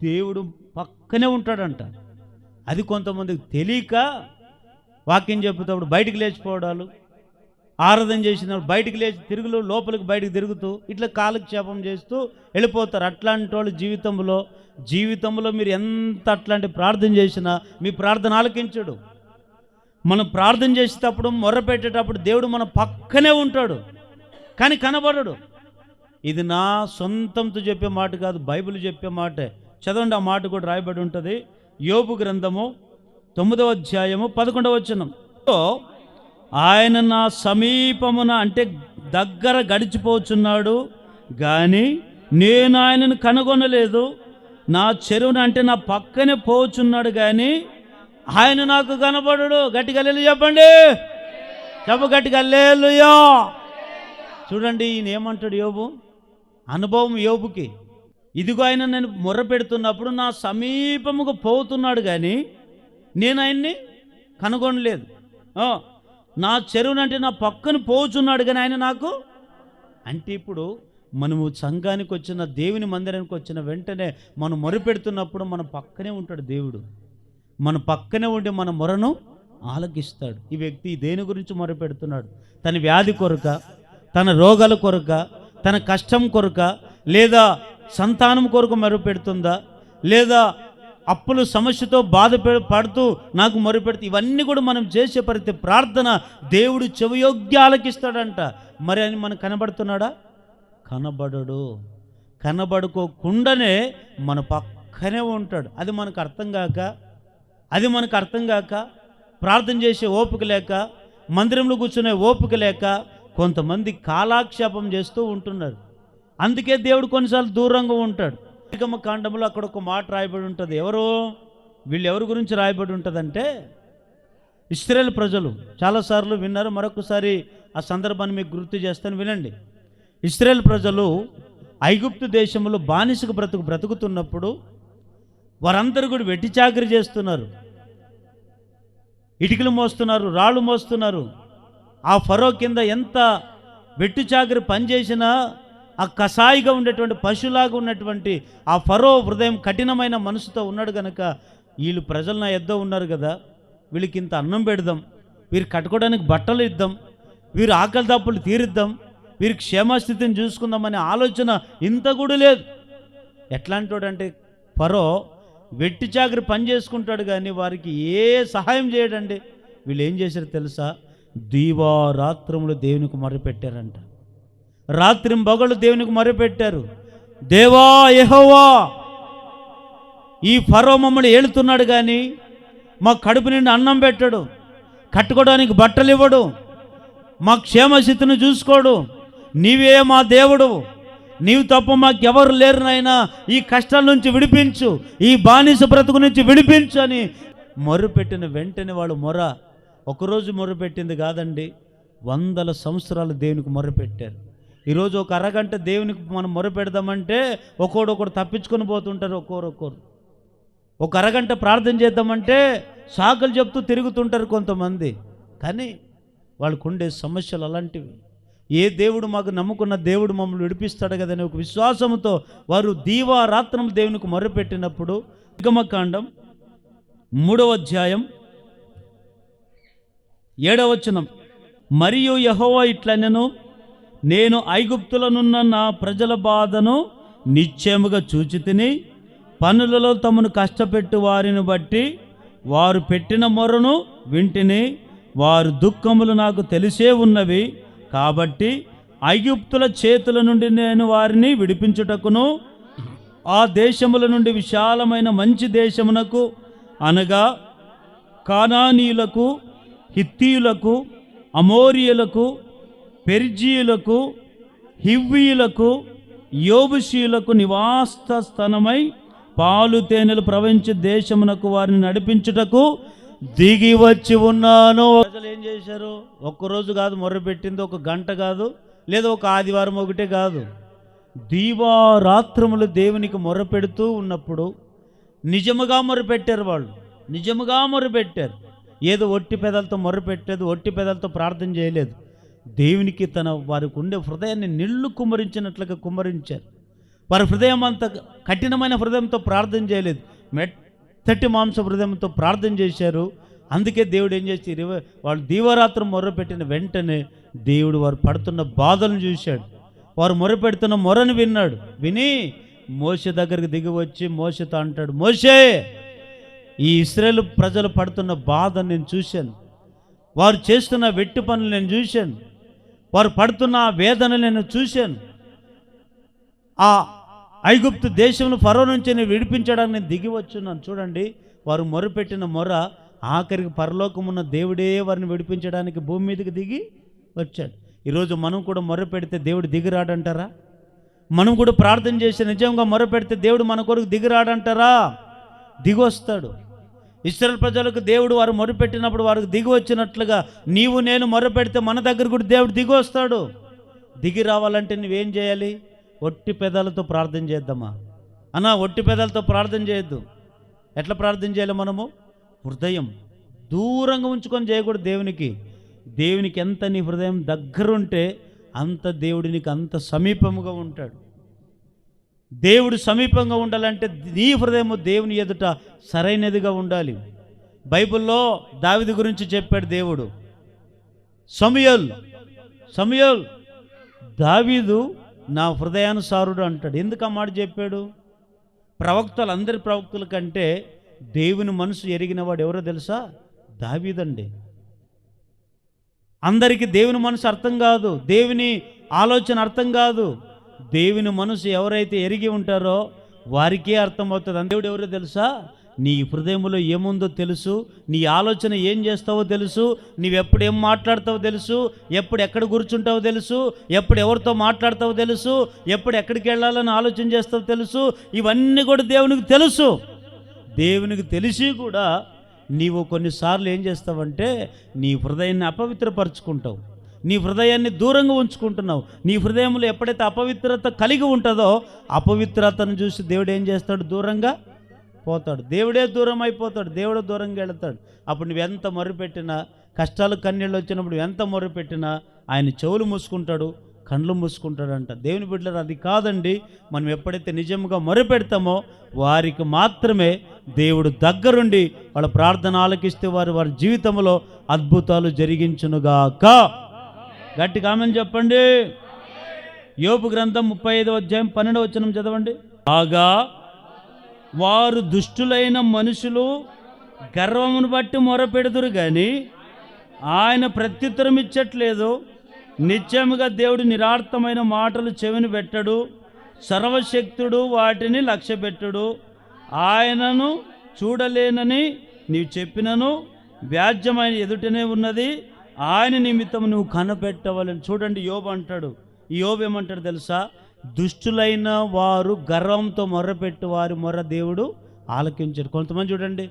దేవుడు పక్కనే ఉంటాడంట. అది కొంతమందికి తెలియక వాక్యం చెప్పుతప్పుడు బయటికి లేచిపోవడాలు, ఆరాధన చేసినప్పుడు బయటికి లేచి తిరుగులు లోపలికి బయటికి తిరుగుతూ ఇట్లా కాలక్షేపం చేస్తూ వెళ్ళిపోతారు. అట్లాంటి వాళ్ళు జీవితంలో మీరు ఎంత అట్లాంటి ప్రార్థన చేసినా మీ ప్రార్థన ఆలకించడు. మనం ప్రార్థన చేసేటప్పుడు మొర్ర పెట్టేటప్పుడు దేవుడు మన పక్కనే ఉంటాడు, కానీ కనబడడు. ఇది నా సొంతంతో చెప్పే మాట కాదు, బైబిల్ చెప్పే మాటే. చదవండి, ఆ మాట కూడా రాయబడి ఉంటుంది. యోబు గ్రంథము 9వ అధ్యాయము 11వ వచనం. ఆయన నా సమీపమున అంటే దగ్గర గడిచిపోచున్నాడు, కానీ నేను ఆయనను కనుగొనలేదు. నా చెరువున అంటే నా పక్కనే పోచున్నాడు, కానీ ఆయన నాకు కనబడడు. గట్టిగా హల్లెలూయా చెప్పండి, గట్టిగా హల్లెలూయా. చూడండి, ఈయన ఏమంటాడు యోబు, అనుభవం యోబుకి. ఇదిగో ఆయన నేను మొర్ర పెడుతున్నప్పుడు నా సమీపముగా పోతున్నాడు, కానీ నేను ఆయన్ని కనుగొనలేదు. నా చెరువునంటే నా పక్కన పోచున్నాడు, కానీ ఆయన నాకు అంటే ఇప్పుడు మనము సంఘానికి వచ్చిన, దేవుని మందిరానికి వచ్చిన వెంటనే మనం మొరపెడుతున్నప్పుడు మన పక్కనే ఉంటాడు దేవుడు. మన పక్కనే ఉండి మన మొరను ఆలకిస్తాడు. ఈ వ్యక్తి దేని గురించి మొరపెడుతున్నాడు? తన వ్యాధి కొరక, తన రోగాల కొరక, తన కష్టం కొరక, లేదా సంతానం కొరకు మొరపెడుతుందా, లేదా అప్పుల సమస్యతో పడుతూ నాకు మొరపెడుతూ, ఇవన్నీ కూడా మనం చేసే ప్రతి ప్రార్థన దేవుడు చెవియోగ్య ఆలకిస్తాడంట. మరి అని మనకు కనబడుతున్నాడా? కనబడడు. కనబడుకోకుండానే మన పక్కనే ఉంటాడు. అది మనకు అర్థం కాక ప్రార్థన చేసే ఓపిక లేక, మందిరంలో కూర్చునే ఓపిక లేక కొంతమంది కాలాక్షేపం చేస్తూ ఉంటున్నారు. అందుకే దేవుడు కొన్నిసార్లు దూరంగా ఉంటాడు. కాండంలో అక్కడ ఒక మాట రాయబడి ఉంటుంది. వీళ్ళు ఎవరి గురించి రాయబడి ఉంటుందంటే, ఇశ్రాయేలు ప్రజలు. చాలాసార్లు విన్నారు, మరొకసారి ఆ సందర్భాన్ని మీకు గుర్తు చేస్తాను, వినండి. ఇశ్రాయేలు ప్రజలు ఐగుప్తు దేశంలో బానిసకు బ్రతుకుతున్నప్పుడు వారందరూ కూడా వెట్టి చాకరీ చేస్తున్నారు. ఇటుకలు మోస్తున్నారు, రాళ్ళు మోస్తున్నారు. ఆ ఫరో కింద ఎంత వెట్టి చాకరీ పనిచేసినా ఆ కసాయిగా ఉండేటువంటి పశులాగా ఉన్నటువంటి ఆ ఫరో హృదయం కఠినమైన మనసుతో ఉన్నాడు కనుక, వీళ్ళు ప్రజలు నా ఎద్దో ఉన్నారు కదా, వీళ్ళకి ఇంత అన్నం పెడదాం, వీరికి కట్టుకోవడానికి బట్టలు ఇద్దాం, వీరు ఆకలి దప్పులు తీరిద్దాం, వీరికి క్షేమస్థితిని చూసుకుందామనే ఆలోచన ఇంత కూడా లేదు. ఎట్లాంటి వాడంటే ఫరో వెట్టి చాకరీ పని చేసుకుంటాడు, కానీ వారికి ఏ సహాయం చేయడండి. వీళ్ళు ఏం చేశారు తెలుసా? దీవారాత్రములు దేవునికి మొరపెట్టారంట. రాత్రింబగళ్ళు దేవునికి మొరపెట్టారు. దేవా యెహోవా, ఈ ఫరో మమ్మల్ని ఏలుతున్నాడు, కానీ మా కడుపు నిండి అన్నం పెట్టడు, కట్టుకోవడానికి బట్టలు ఇవ్వడు, మా క్షేమస్థితిని చూసుకోడు. నీవే మా దేవుడు, నీవు తప్ప మాకెవరు లేరు నాయనా, ఈ కష్టాల నుంచి విడిపించు, ఈ బానిస బ్రతుకు నుంచి విడిపించు అని మొరపెట్టిన వెంటనే వాళ్ళు ఒకరోజు మొరపెట్టింది కాదండి, 100 సంవత్సరాలు దేవునికి మొరపెట్టారు. ఈరోజు ఒక అరగంట దేవునికి మనం మొరపెడదామంటే ఒకడు తప్పించుకొని పోతుంటారు. ఒక్కొరు ఒక అరగంట ప్రార్థన చేద్దామంటే సాకులు చెప్తూ తిరుగుతుంటారు కొంతమంది. కానీ వాళ్ళకు ఉండే సమస్యలు అలాంటివి. ఏ దేవుడు మాకు నమ్ముకున్న దేవుడు మమ్మల్ని విడిపిస్తాడు కదని ఒక విశ్వాసంతో వారు దీవారాత్రం దేవునికి మొరపెట్టినప్పుడు, నిర్గమకాండం 3వ అధ్యాయం 7వ వచనం, మరియు యెహోవా ఇట్లనెను, నేను ఐగుప్తులనున్న నా ప్రజల బాధను నిశ్చయముగా చూచితిని, పనులలో తమను కష్టపెట్టు వారిని బట్టి వారు పెట్టిన మొరను వింటిని, వారు దుఃఖములు నాకు తెలిసే ఉన్నవి. కాబట్టి ఐగుప్తుల చేతుల నుండి నేను వారిని విడిపించుటకును, ఆ దేశముల నుండి విశాలమైన మంచి దేశమునకు, అనగా కానానీయులకు, హిత్తీయులకు, అమోరీయులకు, పెరిజీయులకు, హివ్వీయులకు, యోబుషీయులకు నివాస స్థానమై పాలు తేనెలు ప్రవహించే దేశమునకు వారిని నడిపించుటకు దిగి వచ్చి ఉన్నాను. ప్రజలు ఏం చేశారు? ఒక్కరోజు కాదు మొర్రపెట్టింది, ఒక గంట కాదు, లేదా ఒక ఆదివారం ఒకటే కాదు, దీవారాత్రములు దేవునికి మొర్రపెడుతూ ఉన్నప్పుడు నిజముగా మొర్రపెట్టారు. వాళ్ళు నిజముగా మొర్రపెట్టారు. ఏదో ఒట్టి పెదలతో మొర్రపెట్టలేదు, ఒట్టి పెదలతో ప్రార్థన చేయలేదు. దేవునికి వారికి ఉండే హృదయాన్ని నీళ్లు కుమ్మరించినట్లుగా కుమ్మరించారు. వారి హృదయం అంత కఠినమైన హృదయంతో ప్రార్థన చేయలేదు. మెత్తటి మాంస హృదయంతో ప్రార్థన చేశారు. అందుకే దేవుడు ఏం చేసి వాళ్ళు దీవరాత్రం మొర్రపెట్టిన వెంటనే దేవుడు వారు పడుతున్న బాధలను చూశాడు. వారు మొరపెడుతున్న మొరను విన్నాడు. విని మోషే దగ్గరికి దిగి వచ్చి మోషేతో అంటాడు, మోషే, ఈ ఇశ్రాయేలు ప్రజలు పడుతున్న బాధ నేను చూశాను, వారు చేస్తున్న వెట్టి పనులు నేను చూశాను, వారు పడుతున్న వేదన నేను చూశాను. ఆ ఐగుప్తు దేశంలో ఫరో నుంచి నేను విడిపించడానికి నేను దిగి వచ్చున్నాను. చూడండి, వారు మొరపెట్టిన మొర ఆఖరికి పరలోకమున్న దేవుడే వారిని విడిపించడానికి భూమి మీదకి దిగి వచ్చాడు. ఈరోజు మనం కూడా మొరపెడితే దేవుడు దిగిరాడంటారా? మనం కూడా ప్రార్థన చేసి నిజంగా మొరపెడితే దేవుడు మన కొరకు దిగిరాడంటారా? దిగి వస్తాడు. ఇశ్రాయేలు ప్రజలకు దేవుడు వారు మొరపెట్టినప్పుడు వారికి దిగి వచ్చినట్లుగా నీవు నేను మొరపెడితే మన దగ్గర కూడా దేవుడు దిగి వస్తాడు. దిగి రావాలంటే నువ్వేం చేయాలి? ఒట్టి పెదాలతో ప్రార్థన చేద్దామా అన్నా? ఒట్టి పెదాలతో ప్రార్థన చేయొద్దు. ఎట్లా ప్రార్థన చేయాలి? మనము హృదయం దూరంగా ఉంచుకొని చేయకూడదు. దేవునికి ఎంత నీ హృదయం దగ్గరుంటే అంత దేవుడు నీకు అంత సమీపముగా ఉంటాడు. దేవుడు సమీపంగా ఉండాలంటే నీ హృదయము దేవుని ఎదుట సరైనదిగా ఉండాలి. బైబిల్లో దావీదు గురించి చెప్పాడు దేవుడు. సమూయేల్ దావీదు నా హృదయానుసారుడు అంటాడు. ఎందుకు ఆ మాట చెప్పాడు? అందరి ప్రవక్తల కంటే దేవుని మనసు ఎరిగిన వాడు ఎవరో తెలుసా? దావీదండి. అందరికీ దేవుని మనసు అర్థం కాదు, దేవుని ఆలోచన అర్థం కాదు. దేవుని మనసు ఎవరైతే ఎరిగి ఉంటారో వారికే అర్థమవుతుంది. దేవుడు ఎవరో తెలుసా? నీ హృదయంలో ఏముందో తెలుసు, నీ ఆలోచన ఏం చేస్తావో తెలుసు, నీవెప్పుడు ఏం మాట్లాడతావో తెలుసు, ఎప్పుడు ఎక్కడ కూర్చుంటావో తెలుసు, ఎప్పుడు ఎవరితో మాట్లాడతావో తెలుసు, ఎప్పుడు ఎక్కడికి వెళ్ళాలని ఆలోచన చేస్తావో తెలుసు. ఇవన్నీ కూడా దేవునికి తెలుసు. దేవునికి తెలిసి కూడా నీవు కొన్నిసార్లు ఏం చేస్తావంటే నీ హృదయాన్ని అపవిత్రపరుచుకుంటావు, నీ హృదయాన్ని దూరంగా ఉంచుకుంటున్నావు. నీ హృదయంలో ఎప్పుడైతే అపవిత్రత కలిగి ఉంటుందో అపవిత్రతను చూసి దేవుడు ఏం చేస్తాడు? దూరంగా పోతాడు. దేవుడే దూరం అయిపోతాడు, దేవుడు దూరంగా వెళతాడు. అప్పుడు నువ్వెంత మొర్రపెట్టినా, కష్టాలు కన్నీళ్ళు వచ్చినప్పుడు ఎంత మొర్రపెట్టినా ఆయన చెవులు మూసుకుంటాడు, కళ్ళు మూసుకుంటాడంట. దేవుని బిడ్డలు అది కాదండి. మనం ఎప్పుడైతే నిజంగా మొరపెడతామో వారికి మాత్రమే దేవుడు దగ్గరుండి వాళ్ళ ప్రార్థన ఆలకిస్తే వారి జీవితంలో అద్భుతాలు జరిగించునుగాక. గట్టిగా ఆమేన్ చెప్పండి. యోబు గ్రంథం 35వ అధ్యాయం 12వ వచనం చదవండి. బాగా వారు దుష్టులైన మనుషులు గర్వమును బట్టి మొరపెడుదురు గాని ఆయన ప్రత్యుత్తరం ఇచ్చట్లేదు. నిత్యముగా దేవుడు నిరార్థమైన మాటలు చెవిని పెట్టడు, సర్వశక్తుడు వాటిని లక్ష్యపెట్టడు. ఆయనను చూడలేనని నీవు చెప్పినను వ్యాజ్యమైన ఎదుటనే ఉన్నది, ఆయన నిమిత్తం నువ్వు కనపెట్టవాలని. చూడండి, యోబు అంటాడు. ఈ యోబు ఏమంటాడు తెలుసా? దుష్టులైన వారు గర్వంతో మొర్రపెట్టు వారి మొర్ర దేవుడు ఆలకించాడు. కొంతమంది చూడండి,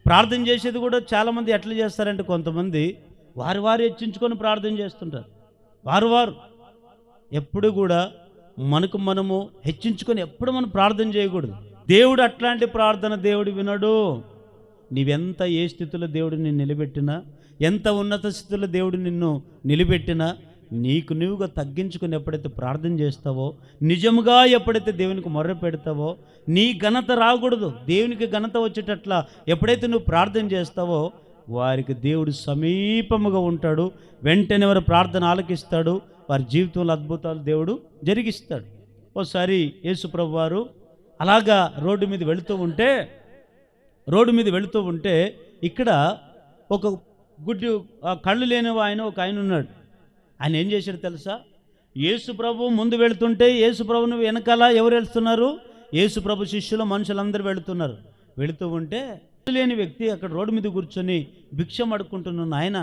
ప్రార్థన చేసేది కూడా చాలామంది ఎట్లా చేస్తారంటే కొంతమంది వారు హెచ్చించుకొని ప్రార్థన చేస్తుంటారు. వారు ఎప్పుడు కూడా మనము హెచ్చించుకొని ఎప్పుడు మనం ప్రార్థన చేయకూడదు. దేవుడు అట్లాంటి ప్రార్థన దేవుడు వినడు. నీవెంత ఏ స్థితిలో దేవుడు నిన్ను నిలబెట్టినా, ఎంత ఉన్నత స్థితిలో దేవుడు నిన్ను నిలబెట్టినా నీకు నువ్వుగా తగ్గించుకొని ఎప్పుడైతే ప్రార్థన చేస్తావో, నిజముగా ఎప్పుడైతే దేవునికి మొర్ర పెడతావో నీ ఘనత రాకూడదు. దేవునికి ఘనత వచ్చేటట్లా ఎప్పుడైతే నువ్వు ప్రార్థన చేస్తావో వారికి దేవుడు సమీపముగా ఉంటాడు. వెంటనే వారి ప్రార్థన ఆలకిస్తాడు. వారి జీవితంలో అద్భుతాలు దేవుడు జరిగిస్తాడు. ఓసారి యేసు ప్రభు వారు అలాగా రోడ్డు మీద వెళుతూ ఉంటే ఇక్కడ ఒక గుడ్డి కళ్ళు లేని ఆయన ఉన్నాడు. ఆయన ఏం చేశాడు తెలుసా? యేసు ప్రభు ముందు వెళుతుంటే యేసు ప్రభును వెనకాల ఎవరు వెళ్తున్నారు? యేసు ప్రభు శిష్యులు మనుషులందరూ వెళుతూ ఉంటే లేని వ్యక్తి అక్కడ రోడ్డు మీద కూర్చొని భిక్షం అడుక్కుంటున్న ఆయన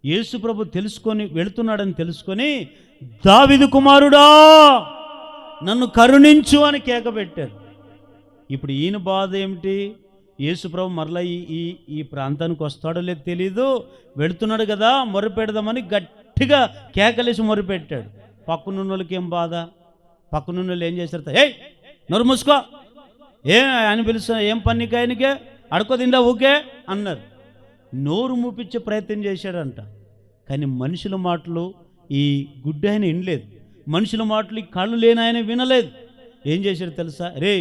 యేసు ప్రభు వెళుతున్నాడని తెలుసుకొని, దావీదు కుమారుడా నన్ను కరుణించు అని కేక పెట్టారు. ఇప్పుడు ఈయన బాధ ఏమిటి? యేసు ప్రభు మరలా ఈ ప్రాంతానికి వస్తాడో లేదో తెలీదు, వెళుతున్నాడు కదా, మొరపెడదామని గట్టిగా కేకలేసి మొరపెట్టాడు. పక్కనున్న వాళ్ళకి ఏం బాధ? పక్కనున్న వాళ్ళు ఏం చేశారు? ఏయ్ నోరు మూసుకో, ఆయన పిలుస్తా, ఏం పనికి ఆయనకే అడుకోదిందా ఊకే అన్నారు. నోరు మూపించే ప్రయత్నం చేశాడంట. కానీ మనుషుల మాటలు ఈ గుడ్డి ఆయన వినలేదు, మనుషుల మాటలు ఈ కళ్ళు లేని ఆయన వినలేదు. ఏం చేశాడు తెలుసా? రే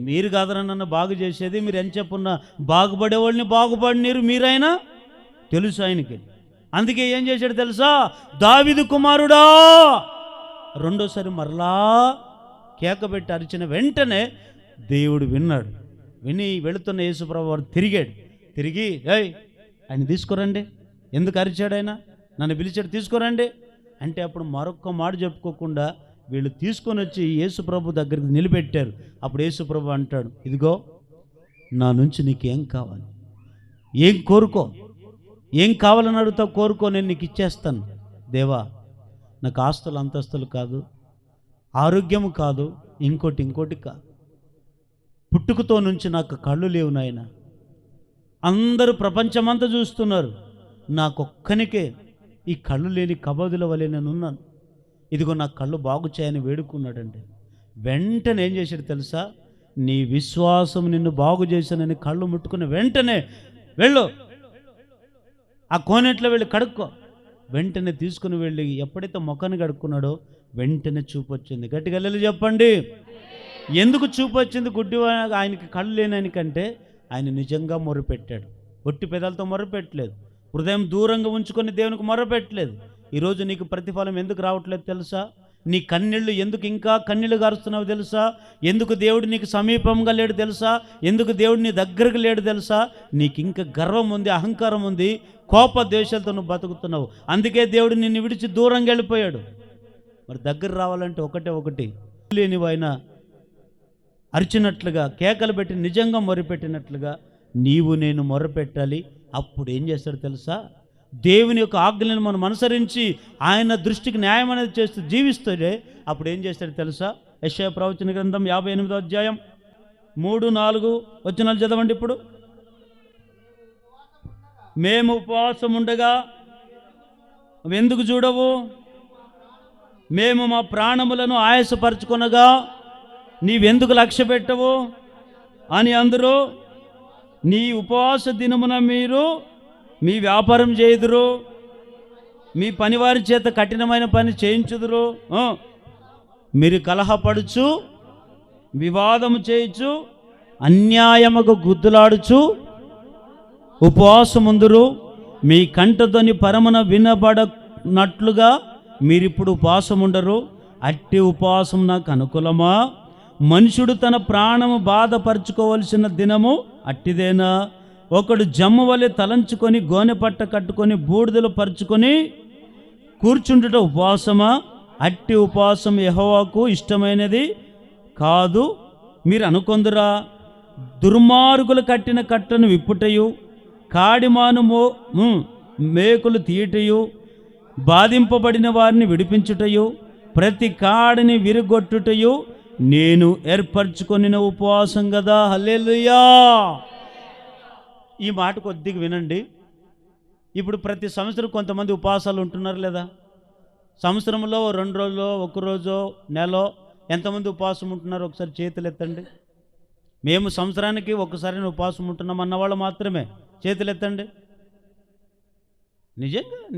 మీరు కాదరా నన్ను బాగు చేసేది, మీరు ఎంత చెప్పున్నా బాగుపడేవాళ్ళని బాగుపడినీరు మీరైనా తెలుసు ఆయనకి. అందుకే ఏం చేశాడు తెలుసా? దావీదు కుమారుడా, రెండోసారి మరలా కేకబెట్టి అరిచిన వెంటనే దేవుడు విన్నాడు. విని వెళుతున్న యేసుప్రభు వారు తిరిగి ఏయ్ ఆయన తీసుకురండి, ఎందుకు అరిచాడు ఆయన, నన్ను పిలిచాడు తీసుకురండి అంటే, అప్పుడు మరొక్క మాట చెప్పుకోకుండా వీళ్ళు తీసుకొని వచ్చి యేసుప్రభు దగ్గరికి నిలబెట్టారు. అప్పుడు యేసుప్రభు అంటాడు, ఇదిగో నా నుంచి నీకేం కావాలి, ఏం కోరుకో, ఏం కావాలని అడుగుతావు కోరుకో, నేను నీకు ఇచ్చేస్తాను. దేవా, నాకు ఆస్తులు అంతస్తులు కాదు, ఆరోగ్యము కాదు, ఇంకోటి కాదు, పుట్టుకతో నుంచి నాకు కళ్ళు లేవు నాయన, అందరూ ప్రపంచమంతా చూస్తున్నారు, నాకొక్కనికే ఈ కళ్ళు లేని కబోదుల వలె నేను ఉన్నాను, ఇదిగో నా కళ్ళు బాగు చేయని వేడుకున్నాడండి. వెంటనే ఏం చేశాడు తెలుసా? నీ విశ్వాసం నిన్ను బాగు చేశానని కళ్ళు ముట్టుకున్న వెంటనే వెళ్ళు, ఆ కోనేట్లో వెళ్ళి కడుక్కో. వెంటనే తీసుకుని వెళ్ళి ఎప్పుడైతే ముఖాన్ని కడుక్కున్నాడో వెంటనే చూపు వచ్చింది. గట్టిగా వెళ్ళి చెప్పండి. ఎందుకు చూపు వచ్చింది? గుడ్డి ఆయనకి కళ్ళు లేననికంటే ఆయన నిజంగా మొర్రపెట్టాడు. ఒట్టి పెదాలతో మొర్రపెట్టలేదు, హృదయం దూరంగా ఉంచుకొని దేవునికి మొర్రపెట్టలేదు. ఈరోజు నీకు ప్రతిఫలం ఎందుకు రావట్లేదు తెలుసా? నీ కన్నీళ్ళు ఎందుకు ఇంకా కన్నీళ్ళు గారుస్తున్నావు తెలుసా? ఎందుకు దేవుడు నీకు సమీపంగా లేడు తెలుసా? ఎందుకు దేవుడు నీ దగ్గరకు లేడు తెలుసా? నీకు ఇంకా గర్వం ఉంది, అహంకారం ఉంది, కోప ద్వేషాలతో నువ్వు బతుకుతున్నావు. అందుకే దేవుడు నిన్ను విడిచి దూరంగా వెళ్ళిపోయాడు. మరి దగ్గర రావాలంటే ఒకటి లేనివైనా అరిచినట్లుగా కేకలు పెట్టి నిజంగా మొరపెట్టినట్లుగా నీవు నేను మొరపెట్టాలి. అప్పుడు ఏం చేస్తాడు తెలుసా? దేవుని యొక్క ఆజ్ఞలను మనం అనుసరించి ఆయన దృష్టికి న్యాయం అనేది చేస్తూ జీవిస్తే అప్పుడు ఏం చేస్తాడు తెలుసా? యెషయా ప్రవచన గ్రంథం 58వ అధ్యాయం 3-4 వచనాలు చదవండి. ఇప్పుడు మేము ఉపవాసం ఉండగా ఎందుకు చూడవు, మేము మా ప్రాణములను ఆయాసపరచుకొనగా నీవెందుకు లక్ష్య పెట్టవు అని అందరూ, నీ ఉపవాస దినమున మీరు మీ వ్యాపారం చేయుదురు, మీ పనివారి చేత కఠినమైన పని చేయించుదురు, మీరు కలహపడుచు వివాదము చేయించు అన్యాయముగా గుద్దులాడుచు ఉపవాసముందురు, మీ కంఠధ్వని పరమున వినబడనట్లుగా మీరిప్పుడు ఉపవాసముండరు. అట్టి ఉపవాసం నాకు అనుకూలమా? మనుషుడు తన ప్రాణము బాధపరచుకోవలసిన దినము అట్టిదేనా? ఒకడు జమ్ము వలె తలంచుకొని గోనె పట్ట కట్టుకొని బూడిదలు పరుచుకొని కూర్చుండుట ఉపవాసమా? అట్టి ఉపవాసం యెహోవాకు ఇష్టమైనది కాదు. మీరు అనుకొందురా? దుర్మార్గులు కట్టిన కట్టను విప్పుటయు, కాడిమాను మేకులు తీయటయు, బాధింపబడిన వారిని విడిపించుటయు, ప్రతి కాడిని విరుగొట్టుటయు నేను ఏర్పరచుకొనిన ఉపవాసం కదా. హల్లెలూయా. ఈ మాట కొద్దిగా వినండి. ఇప్పుడు ప్రతి సంవత్సరం కొంతమంది ఉపవాసాలు ఉంటున్నారు లేదా? సంవత్సరంలో 2 రోజులు, 1 రోజు, నెలలో ఎంతమంది ఉపవాసం ఉంటున్నారు? ఒకసారి చేతులు ఎత్తండి. మేము సంవత్సరానికి ఒకసారి ఉపవాసం ఉంటున్నాం అన్నవాళ్ళు మాత్రమే చేతులు ఎత్తండి.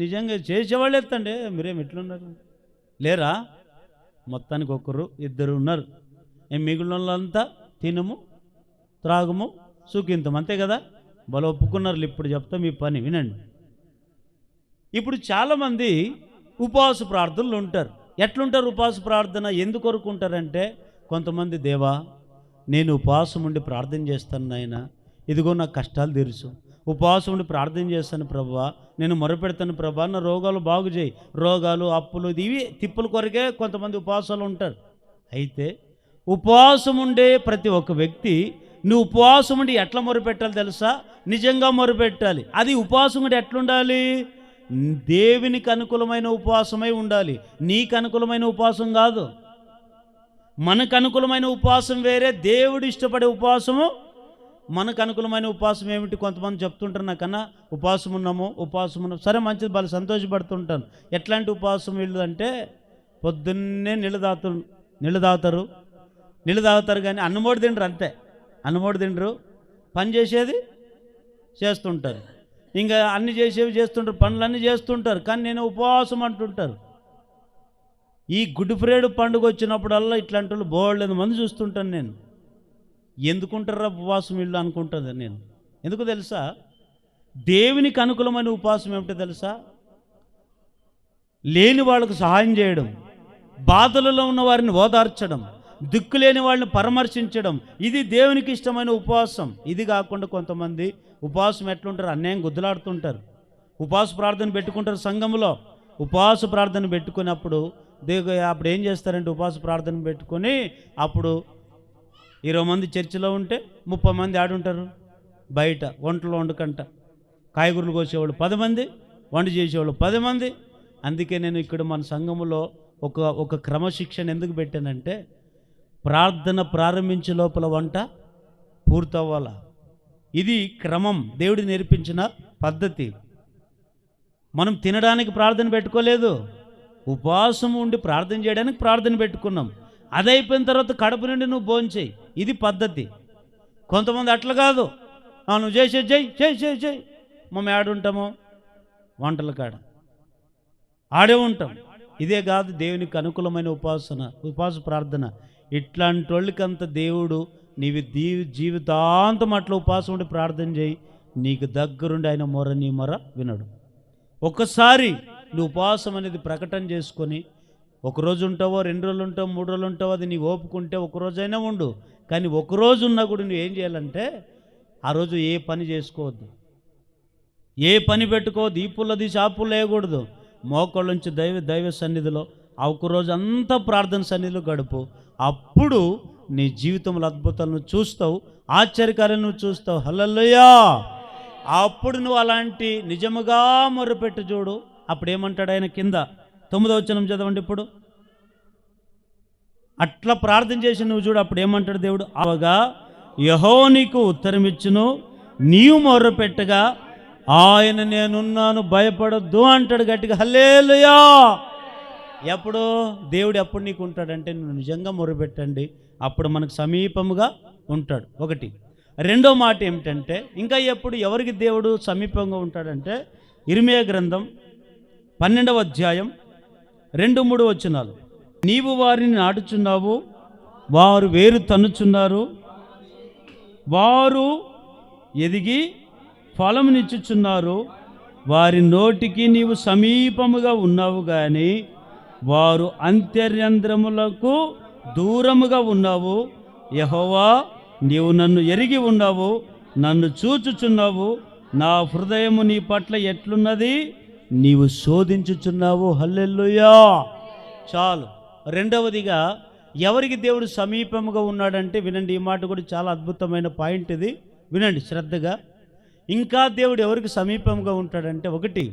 నిజంగా చేసేవాళ్ళు ఎత్తండి. మీరేం ఎట్లున్నారు? లేరా? మొత్తానికి 1-2 ఉన్నారు. మిగిలిన వాళ్ళంతా తినము, త్రాగము, సుఖింతం, అంతే కదా? బల ఒప్పుకున్నారు. ఇప్పుడు చెప్తా మీ పని వినండి. ఇప్పుడు చాలామంది ఉపవాస ప్రార్థనలు ఉంటారు. ఎట్లుంటారు ఉపవాస ప్రార్థన? ఎందుకు కోరుకుంటారంటే, కొంతమంది దేవా నేను ఉపవాసం ఉండి ప్రార్థన చేస్తాను నాయన, ఇదిగో నా కష్టాలు తీర్చు. ఉపవాసం ఉండి ప్రార్థన చేస్తాను ప్రభువా, నేను మొరపెడతాను ప్రభువా, నా రోగాలు బాగు చేయి. రోగాలు, అప్పులు, ఇవి తిప్పుల కొరకే కొంతమంది ఉపవాసాలు ఉంటారు. అయితే ఉపవాసం ఉండే ప్రతి ఒక్క వ్యక్తి నువ్వు ఉపవాసం ఉండి ఎట్లా మొరపెట్టాలి తెలుసా? నిజంగా మొరపెట్టాలి. అది ఉపవాసం ఉండి ఎట్లుండాలి? దేవునికి అనుకూలమైన ఉపవాసమై ఉండాలి. నీకు అనుకూలమైన ఉపవాసం కాదు. మనకు అనుకూలమైన ఉపవాసం వేరే, దేవుడు ఇష్టపడే ఉపవాసము మనకు అనుకూలమైన ఉపవాసం ఏమిటి? కొంతమంది చెప్తుంటారు నాకన్నా ఉపవాసం ఉన్నాము. సరే మంచిది, వాళ్ళు సంతోషపడుతుంటాను. ఎట్లాంటి ఉపవాసం వీళ్ళు అంటే, పొద్దున్నే నీళ్ళు తాగుతారు కానీ అన్నమోడు తింటారు, అంతే. అన్నమోడు తింటారు, పని చేసేది చేస్తుంటారు, ఇంకా అన్ని చేసేవి చేస్తుంటారు, పనులన్నీ చేస్తుంటారు, కానీ నేను ఉపవాసం అంటుంటారు. ఈ గుడ్ ఫ్రైడే పండుగ వచ్చినప్పుడల్లా ఇట్లాంటి వాళ్ళు బోల్డెంత మంది చూస్తుంటాను నేను. ఎందుకుంటారా ఉపవాసం వీళ్ళు అనుకుంటుంది నేను. ఎందుకు తెలుసా? దేవునికి అనుకూలమైన ఉపవాసం ఏమిటో తెలుసా? లేని వాళ్ళకు సహాయం చేయడం, బాధలలో ఉన్న వారిని ఓదార్చడం, దిక్కులేని వాళ్ళని పరామర్శించడం, ఇది దేవునికి ఇష్టమైన ఉపవాసం. ఇది కాకుండా కొంతమంది ఉపవాసం ఎట్లుంటారు, అన్యాయం గుద్దులాడుతుంటారు. ఉపవాస ప్రార్థన పెట్టుకుంటారు సంఘంలో. ఉపవాస ప్రార్థన పెట్టుకున్నప్పుడు అప్పుడు ఏం చేస్తారంటే, ఉపవాస ప్రార్థన పెట్టుకొని అప్పుడు 20 మంది చర్చిలో ఉంటే 30 మంది ఆడుంటారు బయట వంటలు వండుకంట. కాయగూరలు కోసేవాళ్ళు 10 మంది, వంట చేసేవాళ్ళు 10 మంది. అందుకే నేను ఇక్కడ మన సంఘములో ఒక క్రమశిక్షణ ఎందుకు పెట్టానంటే, ప్రార్థన ప్రారంభించే లోపల వంట పూర్తవ్వాలా. ఇది క్రమం, దేవుడు నేర్పించిన పద్ధతి. మనం తినడానికి ప్రార్థన పెట్టుకోలేదు, ఉపవాసం ఉండి ప్రార్థన చేయడానికి ప్రార్థన పెట్టుకున్నాం. అది అయిపోయిన తర్వాత కడుపు నుండి నువ్వు భోంచేయి, ఇది పద్ధతి. కొంతమంది అట్లా కాదు, నువ్వు చేసే చేయి మేము ఆడుంటాము వంటల కాడ ఆడే ఉంటాం. ఇదే కాదు దేవునికి అనుకూలమైన ఉపవాస ప్రార్థన. ఇట్లాంటి వాళ్ళకంత దేవుడు నీవి జీవితాంతం అట్లా ఉపవాసం ఉండి ప్రార్థన చేయి, నీకు దగ్గరుండి ఆయన నీ మొర వినడు. ఒక్కసారి నువ్వు ఉపవాసం అనేది ప్రకటన చేసుకొని, ఒకరోజు ఉంటావో, 2 రోజులు ఉంటావో, 3 రోజులు ఉంటావో, అది నీ ఓపుకుంటే ఒకరోజైనా ఉండు. కానీ ఒకరోజు ఉన్నా కూడా నువ్వు ఏం చేయాలంటే, ఆ రోజు ఏ పని చేసుకోవద్దు, ఏ పని పెట్టుకోవద్దు, ఈ పుల్ల తీసి ఆ పుల్ల వేయకూడదు. మోకాళ్ళ నుంచి దైవ సన్నిధిలో ఆ ఒక్కరోజు అంతా ప్రార్థన సన్నిధిలో గడుపు. అప్పుడు నీ జీవితంలో అద్భుతాలను చూస్తావు, ఆశ్చర్యకార్యాలను చూస్తావు. హల్లెలూయా. అప్పుడు నువ్వు అలాంటి నిజముగా మొర్రపెట్టు చూడు. అప్పుడు ఏమంటాడు ఆయన? కింద 9వ వచనం చదవండి ఇప్పుడు. అట్లా ప్రార్థన చేసి నువ్వు చూడు, అప్పుడు ఏమంటాడు దేవుడు? అవగా యెహోవా నీకు ఉత్తరమిచ్చును, నీవు మొర్రపెట్టగా ఆయన నేనున్నాను, భయపడొద్దు అంటాడు గట్టిగా. హల్లెలూయా. ఎప్పుడు దేవుడు ఎప్పుడు నీకు ఉంటాడంటే, నువ్వు నిజంగా మొర్రపెట్టండి, అప్పుడు మనకు సమీపముగా ఉంటాడు. ఒకటి. రెండో మాట ఏమిటంటే, ఇంకా ఎప్పుడు ఎవరికి దేవుడు సమీపంగా ఉంటాడంటే, ఇర్మియా గ్రంథం 12వ అధ్యాయం 2-3 వచనాలు. నీవు వారిని నాటుచున్నావు, వారు వేరు తన్నుచున్నారు, వారు ఎదిగి ఫలమునిచ్చుచున్నారు, వారి నోటికి నీవు సమీపముగా ఉన్నావు కానీ వారు అంతర్యంధ్రములకు దూరముగా ఉన్నావు. యెహోవా, నీవు నన్ను ఎరిగి ఉన్నావు, నన్ను చూచుచున్నావు, నా హృదయము నీ పట్ల ఎట్లున్నది, నీవు శోధించుచున్నావు. హల్లెలూయా. చాలు. రెండవదిగా ఎవరికి దేవుడు సమీపముగా ఉన్నాడంటే, వినండి, ఈ మాట కూడా చాలా అద్భుతమైన పాయింట్ ఇది, వినండి శ్రద్ధగా. ఇంకా దేవుడు ఎవరికి సమీపంగా ఉంటాడంటే, ఒకటి,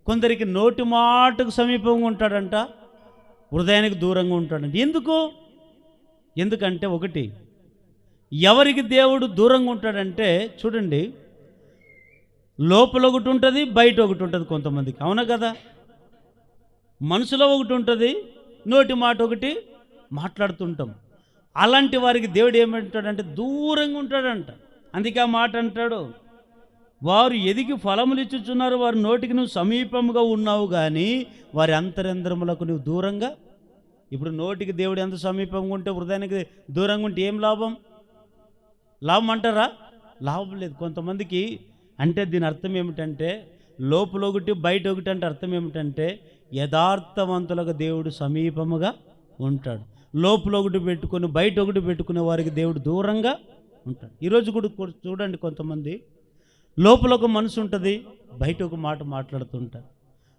కొందరికి నోటి మాటకు సమీపంగా ఉంటాడంట, హృదయానికి దూరంగా ఉంటాడంట. ఎందుకంటే ఒకటి, ఎవరికి దేవుడు దూరంగా ఉంటాడంటే, చూడండి, లోపల ఒకటి ఉంటుంది, బయట ఒకటి ఉంటుంది కొంతమందికి. అవునా కదా? మనసులో ఒకటి ఉంటుంది, నోటి మాట ఒకటి మాట్లాడుతుంటాం. అలాంటి వారికి దేవుడు ఏమంటాడంటే దూరంగా ఉంటాడంట. అందుకే ఆ మాట అంటాడు, వారు ఎదిగి ఫలములు ఇచ్చుచున్నారు, వారి నోటికి నువ్వు సమీపంగా ఉన్నావు కానీ వారి అంతరంధ్రములకు నువ్వు దూరంగా. ఇప్పుడు నోటికి దేవుడు ఎంత సమీపంగా ఉంటే హృదయానికి దూరంగా ఉంటే ఏం లాభం అంటారా? లాభం లేదు. కొంతమందికి అంటే దీని అర్థం ఏమిటంటే, లోపల ఒకటి బయట ఒకటి అంటే అర్థం ఏమిటంటే, యథార్థవంతులకు దేవుడు సమీపముగా ఉంటాడు. లోపల ఒకటి పెట్టుకొని బయట ఒకటి పెట్టుకునే వారికి దేవుడు దూరంగా ఉంటాడు. ఈరోజు కూడా చూడండి, కొంతమంది లోపల ఒక మనసు ఉంటుంది, బయట ఒక మాట మాట్లాడుతుంటారు.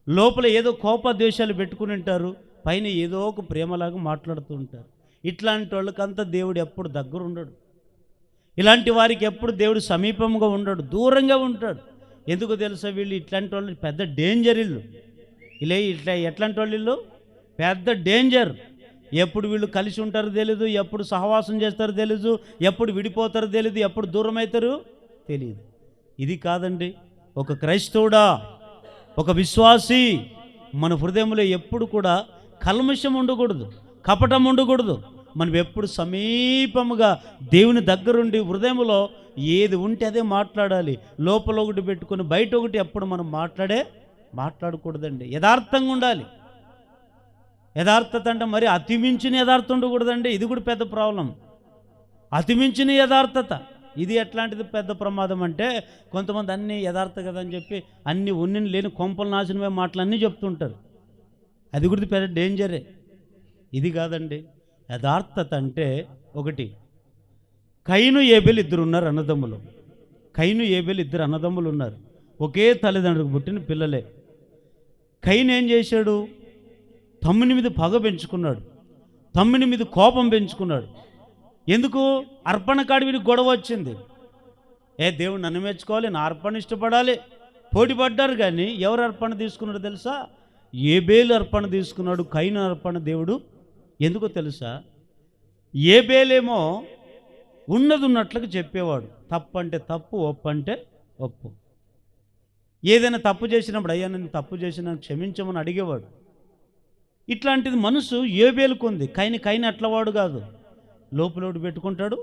లోపల ఏదో కోపద్వేషాలు పెట్టుకుని ఉంటారు, పైన ఏదో ఒక ప్రేమలాగా మాట్లాడుతూ ఉంటారు. ఇట్లాంటి వాళ్ళకంతా దేవుడు ఎప్పుడు దగ్గర ఉండడు. ఇలాంటి వారికి ఎప్పుడు దేవుడు సమీపంగా ఉండడు, దూరంగా ఉంటాడు. ఎందుకు తెలుసా? వీళ్ళు ఇట్లాంటి వాళ్ళు పెద్ద డేంజర్. ఇట్లా ఎట్లాంటి వాళ్ళు పెద్ద డేంజర్. ఎప్పుడు వీళ్ళు కలిసి ఉంటారో తెలీదు, ఎప్పుడు సహవాసం చేస్తారో తెలీదు, ఎప్పుడు విడిపోతారో తెలీదు, ఎప్పుడు దూరం అవుతారో తెలియదు. ఇది కాదండి. ఒక క్రైస్తవుడా, ఒక విశ్వాసి, మన హృదయంలో ఎప్పుడు కూడా కల్మషం ఉండకూడదు, కపటం ఉండకూడదు. మనం ఎప్పుడు సమీపముగా దేవుని దగ్గరుండి హృదయంలో ఏది ఉంటే అదే మాట్లాడాలి. లోపల ఒకటి పెట్టుకొని బయట ఒకటి ఎప్పుడు మనం మాట్లాడకూడదండి. యథార్థంగా ఉండాలి. యథార్థత అంటే మరి అతిమించిన యథార్థం ఉండకూడదండి. ఇది కూడా పెద్ద ప్రాబ్లం. అతిమించిన యథార్థత. ఇది ఎట్లాంటిది పెద్ద ప్రమాదం అంటే, కొంతమంది అన్నీ యథార్థ కదా అని చెప్పి అన్ని ఉన్ని లేని కొంపలు నాశనమే మాటలన్నీ చెప్తుంటారు. అది కూడా పెద్ద డేంజరే. ఇది కాదండి. యథార్థత అంటే ఒకటి, కయీను ఏబేలు ఇద్దరు ఉన్నారు అన్నదమ్ములు. కయీను ఏబేలు ఇద్దరు అన్నదమ్ములు ఉన్నారు. ఒకే తల్లిదండ్రులకు పుట్టిన పిల్లలే. కయీను ఏం చేశాడు? తమ్ముని మీద పగ పెంచుకున్నాడు, తమ్ముని మీద కోపం పెంచుకున్నాడు. ఎందుకు? అర్పణ కాడి వీడికి గొడవ వచ్చింది. దేవుడు నన్ను మెచ్చుకోవాలి, నా అర్పణ ఇష్టపడాలి, పోటీ పడ్డారు. కానీ ఎవరు అర్పణ తీసుకున్నాడు తెలుసా? ఏబేలు అర్పణ తీసుకున్నాడు, కయీను అర్పణ దేవుడు ఎందుకో తెలుసా? ఏబేలేమో ఉన్నది ఉన్నట్లుగా చెప్పేవాడు. తప్పు అంటే తప్పు, ఒప్పు అంటే ఒప్పు. ఏదైనా తప్పు చేసినప్పుడు అయ్యా నేను తప్పు చేసిన క్షమించమని అడిగేవాడు. ఇట్లాంటిది మనసు ఏబేలుకు ఉంది. కయీను అట్లవాడు కాదు. లోపల ఒకటి పెట్టుకుంటాడు,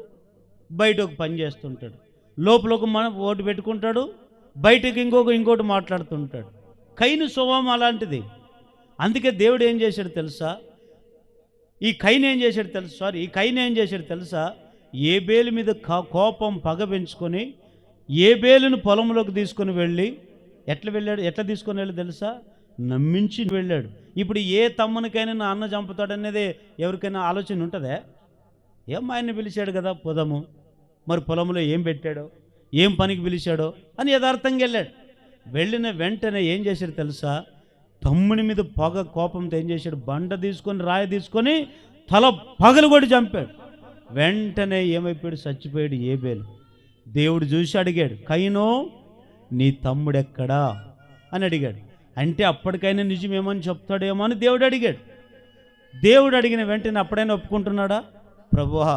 బయట ఒక పని చేస్తుంటాడు. లోపల ఒక ఒకటి పెట్టుకుంటాడు, బయటకు ఇంకోటి మాట్లాడుతుంటాడు. కయీను స్వభావం అలాంటిది. అందుకే దేవుడు ఏం చేశాడు తెలుసా? ఈ కయీను ఏం చేశాడు తెలుసా? ఏబేలు మీద కోపం పగ పెంచుకొని ఏబేలును పొలంలోకి తీసుకొని వెళ్ళి ఎట్లా తీసుకొని వెళ్ళి తెలుసా? నమ్మించి వెళ్ళాడు. ఇప్పుడు ఏ తమ్మునికైనా నా అన్న చంపుతాడనేది ఎవరికైనా ఆలోచన ఉంటుందా? ఏం ఆయన్ని పిలిచాడు కదా పొదము, మరి పొలంలో ఏం పెట్టాడో, ఏం పనికి పిలిచాడో అని యథార్థంగా వెళ్ళాడు. వెళ్ళిన వెంటనే ఏం చేశాడు తెలుసా? తమ్ముని మీద కోపంతో ఏం చేశాడు? బండ తీసుకొని రాయి తీసుకొని తల పగలు కొట్టి చంపాడు. వెంటనే ఏమైపోయాడు? చచ్చిపోయాడు ఏబేలు. దేవుడు చూసి అడిగాడు, కయీను నీ తమ్ముడెక్కడా అని అడిగాడు. అంటే అప్పటికైనా నిజమేమని చెప్తాడేమో అని దేవుడు అడిగాడు. దేవుడు అడిగిన వెంటనే అప్పుడైనా ఒప్పుకుంటున్నాడా? ప్రభువా,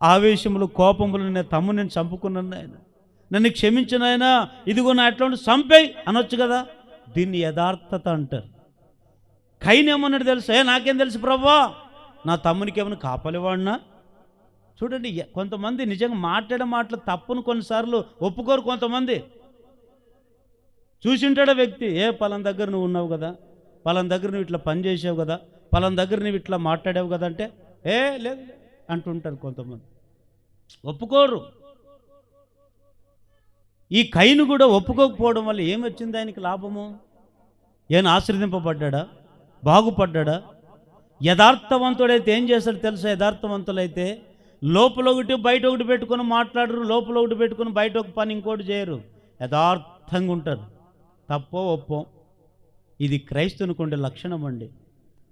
ఆవేశములు కోపములు నేను తమ్ముని నేను చంపుకున్నాను, ఆయన నన్ను క్షమించిన ఆయన, ఇదిగో నా ఎట్లా చంపేయి అనొచ్చు కదా. దీన్ని యథార్థత అంటారు. కయీను ఏమన్నాడు తెలుసా? నాకేం తెలుసు ప్రభువా, నా తమ్మునికి ఏమైనా కాపలివాడినా? చూడండి, కొంతమంది నిజంగా మాట్లాడే మాటలు తప్పును కొన్నిసార్లు ఒప్పుకోరు. కొంతమంది చూసింటాడు వ్యక్తి, పలానా దగ్గర నువ్వు ఉన్నావు కదా, పలానా దగ్గర నువ్వు ఇట్లా పని చేసావు కదా, పలానా దగ్గర నువ్వు ఇట్లా మాట్లాడావు కదా అంటే లేదు అంటుంటారు. కొంతమంది ఒప్పుకోరు. ఈ కయీను కూడా ఒప్పుకోకపోవడం వల్ల ఏమొచ్చింది ఆయనకి లాభము? ఏమైనా ఆశీర్వదింపబడ్డా? బాగుపడ్డా? యథార్థవంతుడైతే ఏం చేస్తాడు తెలుసా? యథార్థవంతులైతే లోపల ఒకటి బయట ఒకటి పెట్టుకొని మాట్లాడరు, లోపల ఒకటి పెట్టుకొని బయట ఒక పని ఇంకోటి చేయరు. యథార్థంగా ఉంటారు, తప్పో ఒప్పో. ఇది క్రైస్తవునికి ఉండే లక్షణం అండి.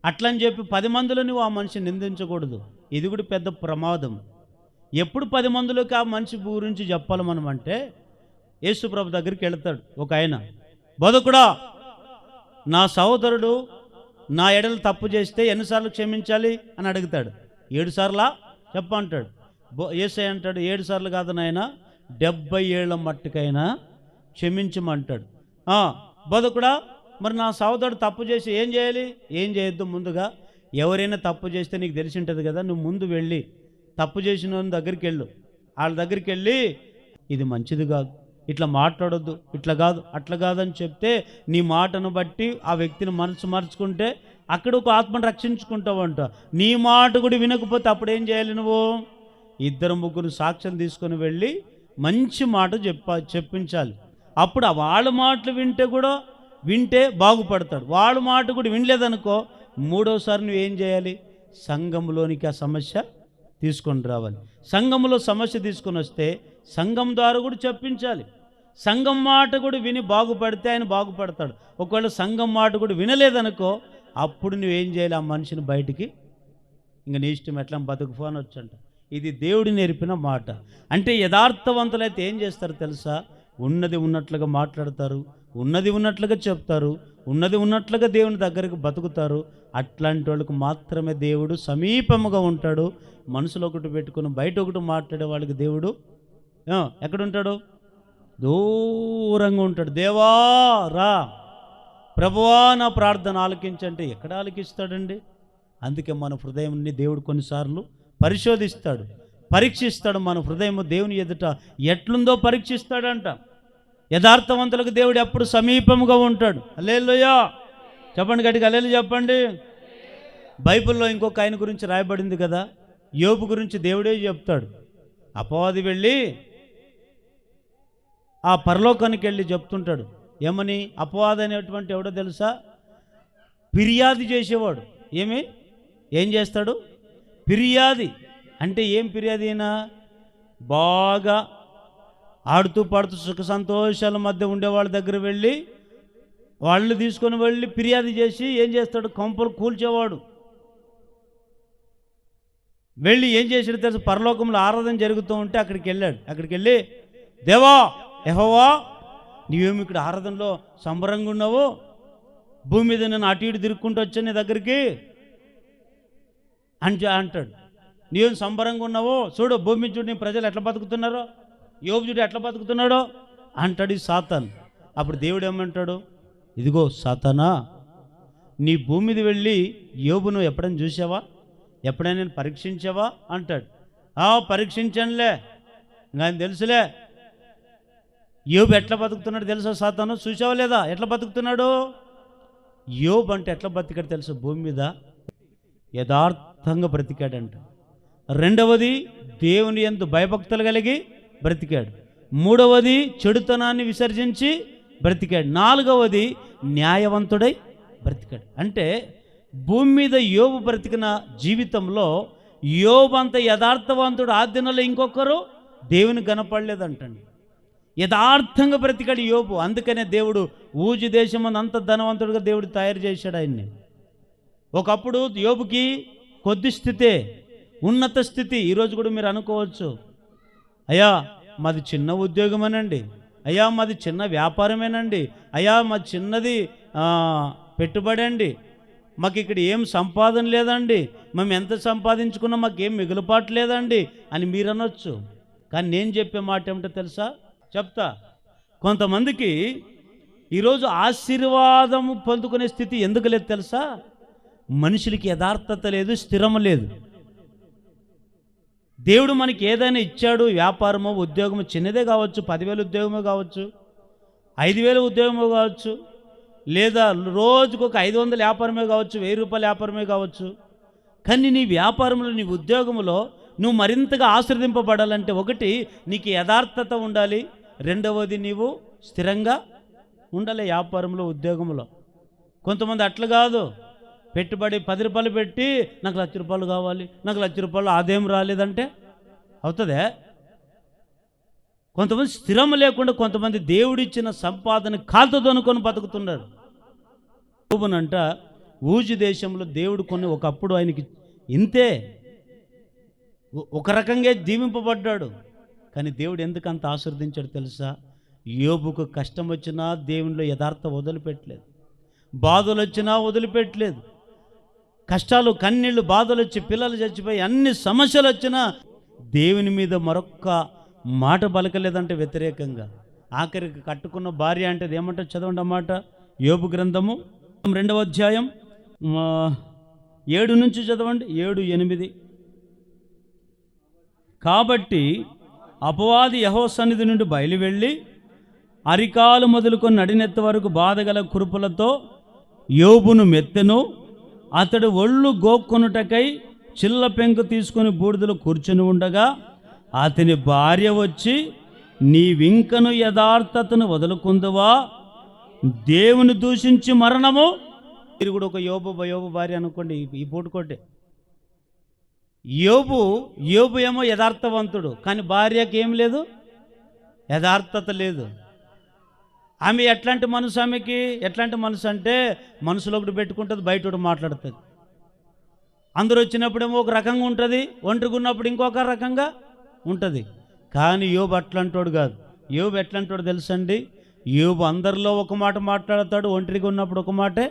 అట్లని చెప్పి 10 మందిలో నువ్వు ఆ మనిషిని నిందించకూడదు. ఇది కూడా పెద్ద ప్రమాదం. ఎప్పుడు 10 మందిలోకి ఆ మనిషి గురించి చెప్పాలి మనం అంటే, యేసుప్రభు దగ్గరికి వెళ్తాడు ఒక ఆయన, బోధకుడా నా సహోదరుడు నా ఎడలు తప్పు చేస్తే ఎన్నిసార్లు క్షమించాలి అని అడుగుతాడు. 7 సార్లా చెప్పంటాడు. యేసయ్య అంటాడు, 7 సార్లు కాదు నాయన, 70 ఏళ్ల మట్టుకైనా క్షమించమంటాడు. బోధకుడా మరి నా సహోదరుడు తప్పు చేసి ఏం చేయాలి? ఏం చేయొద్దు. ముందుగా ఎవరైనా తప్పు చేస్తే నీకు తెలిసి ఉంటుంది కదా, నువ్వు ముందు వెళ్ళి తప్పు చేసిన దగ్గరికి వెళ్ళు. వాళ్ళ దగ్గరికి వెళ్ళి ఇది మంచిది కాదు, ఇట్లా మాట్లాడొద్దు, ఇట్లా కాదు అట్లా కాదని చెప్తే నీ మాటను బట్టి ఆ వ్యక్తిని మనసు మార్చుకుంటే అక్కడ ఒక ఆత్మను రక్షించుకుంటావంట. నీ మాట కూడా వినకపోతే అప్పుడు ఏం చేయాలి? నువ్వు 2-3 సాక్ష్యం తీసుకొని వెళ్ళి మంచి మాట చెప్పించాలి. అప్పుడు వాళ్ళ మాటలు వింటే బాగుపడతాడు. వాళ్ళ మాట కూడా వినలేదనుకో, 3వసారి నువ్వు ఏం చేయాలి? సంఘంలోనికి ఆ సమస్య తీసుకొని రావాలి. సంఘంలో సమస్య తీసుకొని వస్తే సంఘం ద్వారా కూడా చెప్పించాలి. సంఘం మాట కూడా విని బాగుపడితే ఆయన బాగుపడతాడు. ఒకవేళ సంఘం మాట కూడా వినలేదనుకో, అప్పుడు నువ్వేం చేయాలి? ఆ మనిషిని బయటికి ఇంక నీ ఇష్టం ఎట్లా బతుకుపోని వచ్చంట. ఇది దేవుడు నేర్పిన మాట. అంటే యథార్థవంతులైతే ఏం చేస్తారు తెలుసా? ఉన్నది ఉన్నట్లుగా మాట్లాడతారు, ఉన్నది ఉన్నట్లుగా చెప్తారు, ఉన్నది ఉన్నట్లుగా దేవుని దగ్గరకు బతుకుతారు. అట్లాంటి వాళ్ళకు మాత్రమే దేవుడు సమీపముగా ఉంటాడు. మనసులో ఒకటి పెట్టుకుని బయట ఒకటి మాట్లాడే వాళ్ళకి దేవుడు ఎక్కడుంటాడు? దూరంగా ఉంటాడు. దేవా రా, ప్రభువా నా ప్రార్థన ఆలకించంటే ఎక్కడ ఆలకిస్తాడండి? అందుకే మన హృదయాన్ని దేవుడు కొన్నిసార్లు పరిశోధిస్తాడు, పరీక్షిస్తాడు. మన హృదయం దేవుని ఎదుట ఎట్లుందో పరీక్షిస్తాడంట. యథార్థవంతులకు దేవుడు ఎప్పుడు సమీపముగా ఉంటాడు. హల్లెలూయా చెప్పండి, గట్టిగా హల్లెలూయా చెప్పండి. బైబిల్లో ఇంకొక ఆయన గురించి రాయబడింది కదా, యోబు గురించి దేవుడే చెప్తాడు. అపవాది వెళ్ళి ఆ పరలోకానికి వెళ్ళి చెప్తుంటాడు. ఏమని? అపవాది అనేటువంటి ఎవడో తెలుసా? ఫిర్యాదు చేసేవాడు. ఏం చేస్తాడు? ఫిర్యాది. అంటే ఏం ఫిర్యాదు? అయినా బాగా ఆడుతూ పాడుతూ సుఖ సంతోషాల మధ్య ఉండేవాళ్ళ దగ్గర వెళ్ళి వాళ్ళు తీసుకొని వెళ్ళి ఫిర్యాదు చేసి ఏం చేస్తాడు? కొంపలు కూల్చేవాడు. వెళ్ళి ఏం చేసాడు తెలుసు? పరలోకంలో ఆరాధన జరుగుతూ ఉంటే అక్కడికి వెళ్ళాడు. అక్కడికి వెళ్ళి, దేవా యెహోవా, నీవేమి ఇక్కడ ఆరాధనలో సంబరంగా ఉన్నావు? భూమి మీద నేను అటు ఇటు తిరుక్కుంటూ వచ్చాను నీ దగ్గరికి అంటాడు. నీవేం సంబరంగా ఉన్నావో చూడు, భూమి చూడు, నీ ప్రజలు ఎట్లా బతుకుతున్నారో, యోబు చూడు ఎట్లా బతుకుతున్నాడో అంటాడు ఈ సాతాను. అప్పుడు దేవుడు ఏమంటాడు? ఇదిగో సాతానా, నీ భూమి మీద వెళ్ళి యోబును ఎప్పుడైనా చూసావా? ఎప్పుడైనా నేను పరీక్షించావా అంటాడు. పరీక్షించానులే, ఇంకా తెలుసులే యోబు ఎట్లా బతుకుతున్నాడు తెలుసా సాతాను? చూసావా లేదా ఎట్లా బతుకుతున్నాడు? యోబు అంటే ఎట్లా బతికాడు తెలుసా? భూమి మీద యథార్థంగా బ్రతికాడంట. రెండవది, దేవుని యందు భయభక్తులు కలిగి బ్రతికాడు. మూడవది, చెడుతనాన్ని విసర్జించి బ్రతికాడు. నాలుగవది, న్యాయవంతుడై బ్రతికాడు. అంటే భూమి మీద యోబు బ్రతికిన జీవితంలో యోబు అంత యథార్థవంతుడు ఆ దినాల్లో ఇంకొకరు దేవుని గనపడలేదంటండి. యథార్థంగా బ్రతికాడు యోబు. అందుకనే దేవుడు ఊజు దేశం అంత ధనవంతుడిగా దేవుడు తయారు చేశాడు ఆయన్ని. ఒకప్పుడు యోబుకి కొద్ది స్థితే, ఉన్నత స్థితి. ఈరోజు కూడా మీరు అనుకోవచ్చు, అయ్యా మాది చిన్న ఉద్యోగమేనండి, అయ్యా మాది చిన్న వ్యాపారమేనండి, అయ్యా మాది చిన్నది పెట్టుబడి అండి, మాకు ఇక్కడ ఏం సంపాదన లేదండి, మేము ఎంత సంపాదించుకున్నా మాకేం మిగులుపాటు లేదండి అని మీరు అనొచ్చు. కానీ నేను చెప్పే మాట ఏమిటో తెలుసా? చెప్తా. కొంతమందికి ఈరోజు ఆశీర్వాదం పొందుకునే స్థితి ఎందుకు లేదు తెలుసా? మనుషులకి యథార్థత లేదు, స్థిరము లేదు. దేవుడు మనకి ఏదైనా ఇచ్చాడు, వ్యాపారమో ఉద్యోగమో, చిన్నదే కావచ్చు, 10,000 ఉద్యోగమో కావచ్చు, 5,000 ఉద్యోగమో కావచ్చు, లేదా రోజుకు ఒక 500 వ్యాపారమే కావచ్చు, 1,000 రూపాయల వ్యాపారమే కావచ్చు. కానీ నీ వ్యాపారంలో, నీ ఉద్యోగంలో నువ్వు మరింతగా ఆశీర్వదింపబడాలంటే ఒకటి నీకు యథార్థత ఉండాలి, రెండవది నీవు స్థిరంగా ఉండాలి వ్యాపారంలో, ఉద్యోగంలో. కొంతమంది అట్లా కాదు, పెట్టుబడి 10 రూపాయలు పెట్టి నాకు 1,00,000 రూపాయలు కావాలి, నాకు 1,00,000 రూపాయలు ఆదాయం రాలేదంటే అవుతుందే? కొంతమంది స్థిరం లేకుండా కొంతమంది దేవుడిచ్చిన సంపాదన కాలుతో అనుకొని బతుకుతున్నారు. యోబునంట ఊజు దేశంలో దేవుడు కొన్ని ఒకప్పుడు ఆయనకి ఇంతే ఒక రకంగా దీవింపబడ్డాడు. కానీ దేవుడు ఎందుకు అంత ఆశీర్వదించాడు తెలుసా? యోబుకు కష్టం వచ్చినా దేవునిలో యథార్థ వదిలిపెట్టలేదు, బాధలు వచ్చినా వదిలిపెట్టలేదు. కష్టాలు, కన్నీళ్ళు, బాధలు వచ్చి పిల్లలు చచ్చిపోయి అన్ని సమస్యలు వచ్చినా దేవుని మీద మరొక్క మాట పలకలేదంటే వ్యతిరేకంగా. ఆఖరికి కట్టుకున్న భార్య అంటే ఏమంటారు చదవండి అన్నమాట. యోబు గ్రంథము 2వ అధ్యాయం 7 నుంచి చదవండి, 7, 8. కాబట్టి అపవాది యెహోవా సన్నిధి నుండి బయలువెళ్ళి అరికాలు మొదలుకొని నడినెత్త వరకు బాధగల కురుపులతో యోబును మెత్తెను. అతడు ఒళ్ళు గోక్కొనుటకై చిల్ల పెంకు తీసుకొని బూడిదలో కూర్చొని ఉండగా అతని భార్య వచ్చి, నీవింకను యథార్థతను వదులుకుందువా? దేవుని దూషించి మరణము. మీరు కూడా ఒక యోబు భార్య అనుకోండి, ఈ పూటకోటే. యోబు ఏమో యథార్థవంతుడు, కానీ భార్యకి ఏం లేదు, యథార్థత లేదు. ఆమె ఎట్లాంటి మనసు? ఆమెకి ఎట్లాంటి మనసు అంటే మనసులో ఒకటి పెట్టుకుంటుంది, బయట ఒకటి మాట్లాడుతుంది. అందరూ వచ్చినప్పుడేమో ఒక రకంగా ఉంటుంది, ఒంటరిగా ఉన్నప్పుడు ఇంకొక రకంగా ఉంటుంది. కానీ యోబు అట్లాంటోడు కాదు. యోబు ఎట్లాంటోడు తెలుసండి? యోబు అందరిలో ఒక మాట మాట్లాడతాడు, ఒంటరిగా ఉన్నప్పుడు ఒక మాటే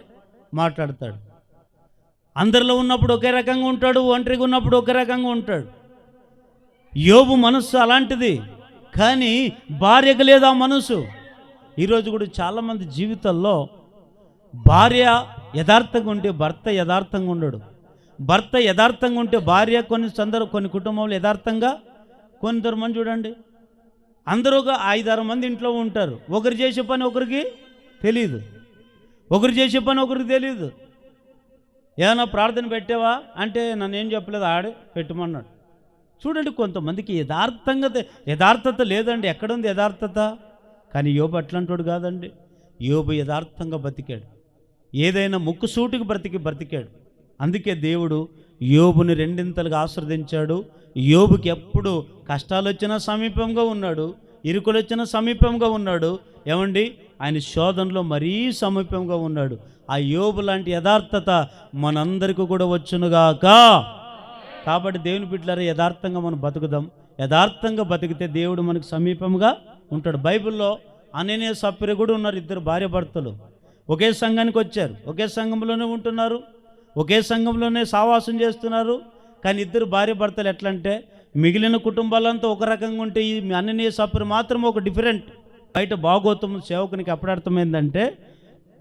మాట్లాడతాడు. అందరిలో ఉన్నప్పుడు ఒకే రకంగా ఉంటాడు, ఒంటరిగా ఉన్నప్పుడు ఒకే రకంగా ఉంటాడు. యోబు మనస్సు అలాంటిది, కానీ భార్యకు లేదు ఆ మనసు. ఈరోజు కూడా చాలామంది జీవితాల్లో భార్య యథార్థంగా ఉంటే భర్త యథార్థంగా ఉండడు, భర్త యథార్థంగా ఉంటే భార్య కొన్ని కుటుంబంలో యథార్థంగా, కొందరు మంది చూడండి అందరూ ఒక 5-6 మంది ఇంట్లో ఉంటారు, ఒకరు చేసే పని ఒకరికి తెలియదు, ఒకరు చేసే పని ఒకరికి తెలియదు. ఏమైనా ప్రార్థన పెట్టావా అంటే నన్ను ఏం చెప్పలేదు, ఆడే పెట్టమన్నాడు. చూడండి, కొంతమందికి యథార్థత లేదండి. ఎక్కడుంది యథార్థత? కానీ యోబు అట్లాంటోడు కాదండి. యోబు యథార్థంగా బతికాడు. ఏదైనా ముక్కుసూటికి బ్రతికాడు. అందుకే దేవుడు యోబుని రెండింతలుగా ఆశీర్వదించాడు. యోబుకి ఎప్పుడు కష్టాలు వచ్చినా సమీపంగా ఉన్నాడు, ఇరుకులు వచ్చినా సమీపంగా ఉన్నాడు. ఏమండి, ఆయన శోధనలో మరీ సమీపంగా ఉన్నాడు. ఆ యోబు లాంటి యథార్థత మనందరికీ కూడా వచ్చునుగాక. కాబట్టి దేవుని బిడ్డలారా, యథార్థంగా మనం బతుకుదాం. యథార్థంగా బతికితే దేవుడు మనకు సమీపంగా ఉంటాడు. బైబిల్లో అననీయ సప్ఫీరా కూడా ఉన్నారు, ఇద్దరు భార్య భర్తలు. ఒకే సంఘానికి వచ్చారు, ఒకే సంఘంలోనే ఉంటున్నారు, ఒకే సంఘంలోనే సావాసం చేస్తున్నారు. కానీ ఇద్దరు భార్య భర్తలు ఎట్లంటే, మిగిలిన కుటుంబాలంతా ఒక రకంగా ఉంటే ఈ అననీయ సప్ఫీరా మాత్రం ఒక డిఫరెంట్. బయట భాగవతం సేవకునికి అప్పుడు అర్థమైందంటే,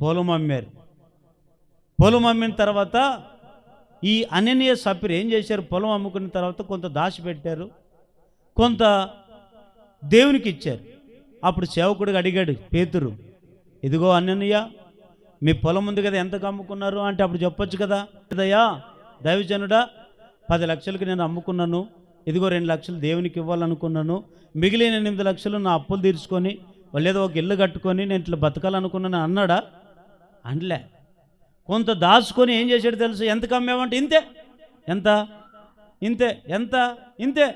పొలం అమ్మారు. పొలం అమ్మిన తర్వాత ఈ అననీయ సప్ఫీరా ఏం చేశారు? పొలం అమ్ముకున్న తర్వాత కొంత దాచిపెట్టారు, కొంత దేవునికి ఇచ్చారు. అప్పుడు సేవకుడికి అడిగాడు పేతురు, ఇదిగో అననీయ, మీ పొలం ఉంది కదా, ఎంతకు అమ్ముకున్నారు అంటే అప్పుడు చెప్పొచ్చు కదా, ఇదయ్యా దైవజనుడా, 10 లక్షలకి నేను అమ్ముకున్నాను, ఇదిగో 2 లక్షలు దేవునికి ఇవ్వాలనుకున్నాను, మిగిలిన 8 లక్షలు నా అప్పులు తీర్చుకొని లేదా ఒక ఇల్లు కట్టుకొని నేను ఇట్లా బతకాలనుకున్నాను అన్నాడా? అనలే. కొంత దాచుకొని ఏం చేశాడు తెలుసు? ఎంతకు అమ్మేవంటే ఇంతే. ఎంత? ఇంతే. ఎంత? ఇంతే.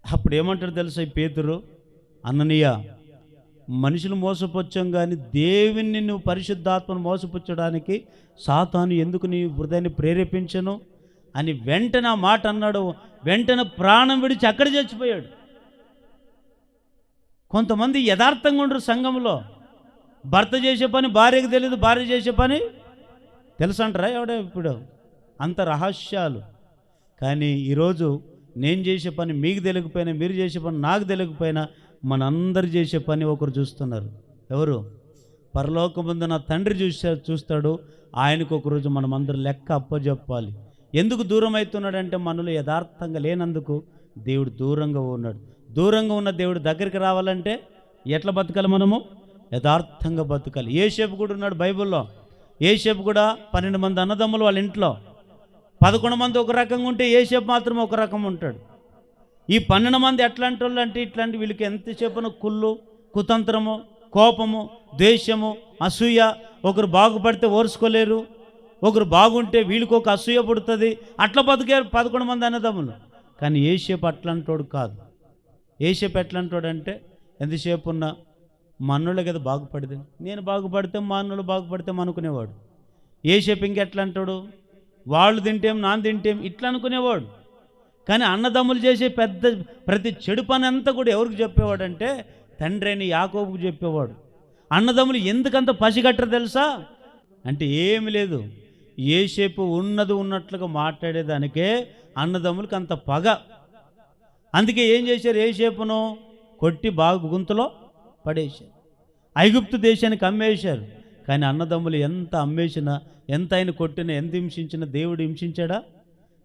అప్పుడు ఏమంటాడు తెలుసా ఈ పేతురు? అననీయ, మనుషులు మోసపుచ్చాం కానీ దేవుణ్ణి నువ్వు పరిశుద్ధాత్మను మోసపుచ్చడానికి సాతాను ఎందుకు నీ హృదయాన్ని ప్రేరేపించను అని వెంటనే ఆ మాట అన్నాడు. వెంటనే ప్రాణం విడిచి అక్కడ చచ్చిపోయాడు. కొంతమంది యథార్థంగా ఉండరు సంఘంలో. భర్త చేసే పని భార్యకు తెలియదు, భార్య చేసే పని తెలుసు అంటారా ఎవడే? ఇప్పుడు అంత రహస్యాలు. కానీ ఈరోజు నేను చేసే పని మీకు తెలియకపోయినా, మీరు చేసే పని నాకు తెలియకపోయినా, మనందరు చేసే పని ఒకరు చూస్తున్నారు. ఎవరు? పరలోకమందు నా తండ్రి చూస్తాడు. ఆయనకు ఒకరోజు మనం అందరూ లెక్క అప్పచెప్పాలి. ఎందుకు దూరం అవుతున్నాడంటే మనలో యథార్థంగా లేనందుకు దేవుడు దూరంగా ఉన్నాడు. దూరంగా ఉన్న దేవుడు దగ్గరికి రావాలంటే ఎట్లా బతకాలి? మనము యథార్థంగా బతకాలి. యోసేపు కూడా ఉన్నాడు బైబిల్లో. యోసేపు కూడా 12 మంది అన్నదమ్ములు వాళ్ళ ఇంట్లో. 11 మంది ఒక రకంగా ఉంటే యోసేపు మాత్రం ఒక రకం ఉంటాడు. ఈ 12 మంది ఎట్లాంటి వాళ్ళు అంటే ఇట్లాంటి వీళ్ళకి ఎంతసేపున కుళ్ళు, కుతంత్రము, కోపము, ద్వేషము, అసూయ. ఒకరు బాగుపడితే ఓర్చుకోలేరు, ఒకరు బాగుంటే వీళ్ళకి ఒక అసూయ పుడుతుంది. అట్లా బతికారు 11 మంది అన్నదమ్ములు. కానీ యోసేపు అట్లాంటోడు కాదు. యోసేపు ఎట్లాంటోడు అంటే, ఎంతసేపు ఉన్నా మా అన్నుళ్ళ కదా బాగుపడితే, నేను బాగుపడితే మా అన్నులు బాగుపడితే అనుకునేవాడు. యోసేపు ఇంకెట్లా అంటాడు? వాళ్ళు తింటేం నాన్న తింటేం ఇట్లా అనుకునేవాడు. కానీ అన్నదమ్ములు చేసే ప్రతి చెడు పని అంతా కూడా ఎవరికి చెప్పేవాడంటే తండ్రి అయిన యాకోబుకు చెప్పేవాడు. అన్నదమ్ములు ఎందుకంత పసిగట్టరు తెలుసా? అంటే ఏమి లేదు, యోసేపు ఉన్నది ఉన్నట్లుగా మాట్లాడేదానికే అన్నదమ్ములకు అంత పగ. అందుకే ఏం చేశారు? యోసేపును కొట్టి బాగా గుంతలో పడేశారు, ఐగుప్తు దేశానికి అమ్మేశారు. కానీ అన్నదమ్ములు ఎంత అమ్మేసినా, ఎంత ఆయన కొట్టినా, ఎంత హింసించినా దేవుడు హింసించాడా?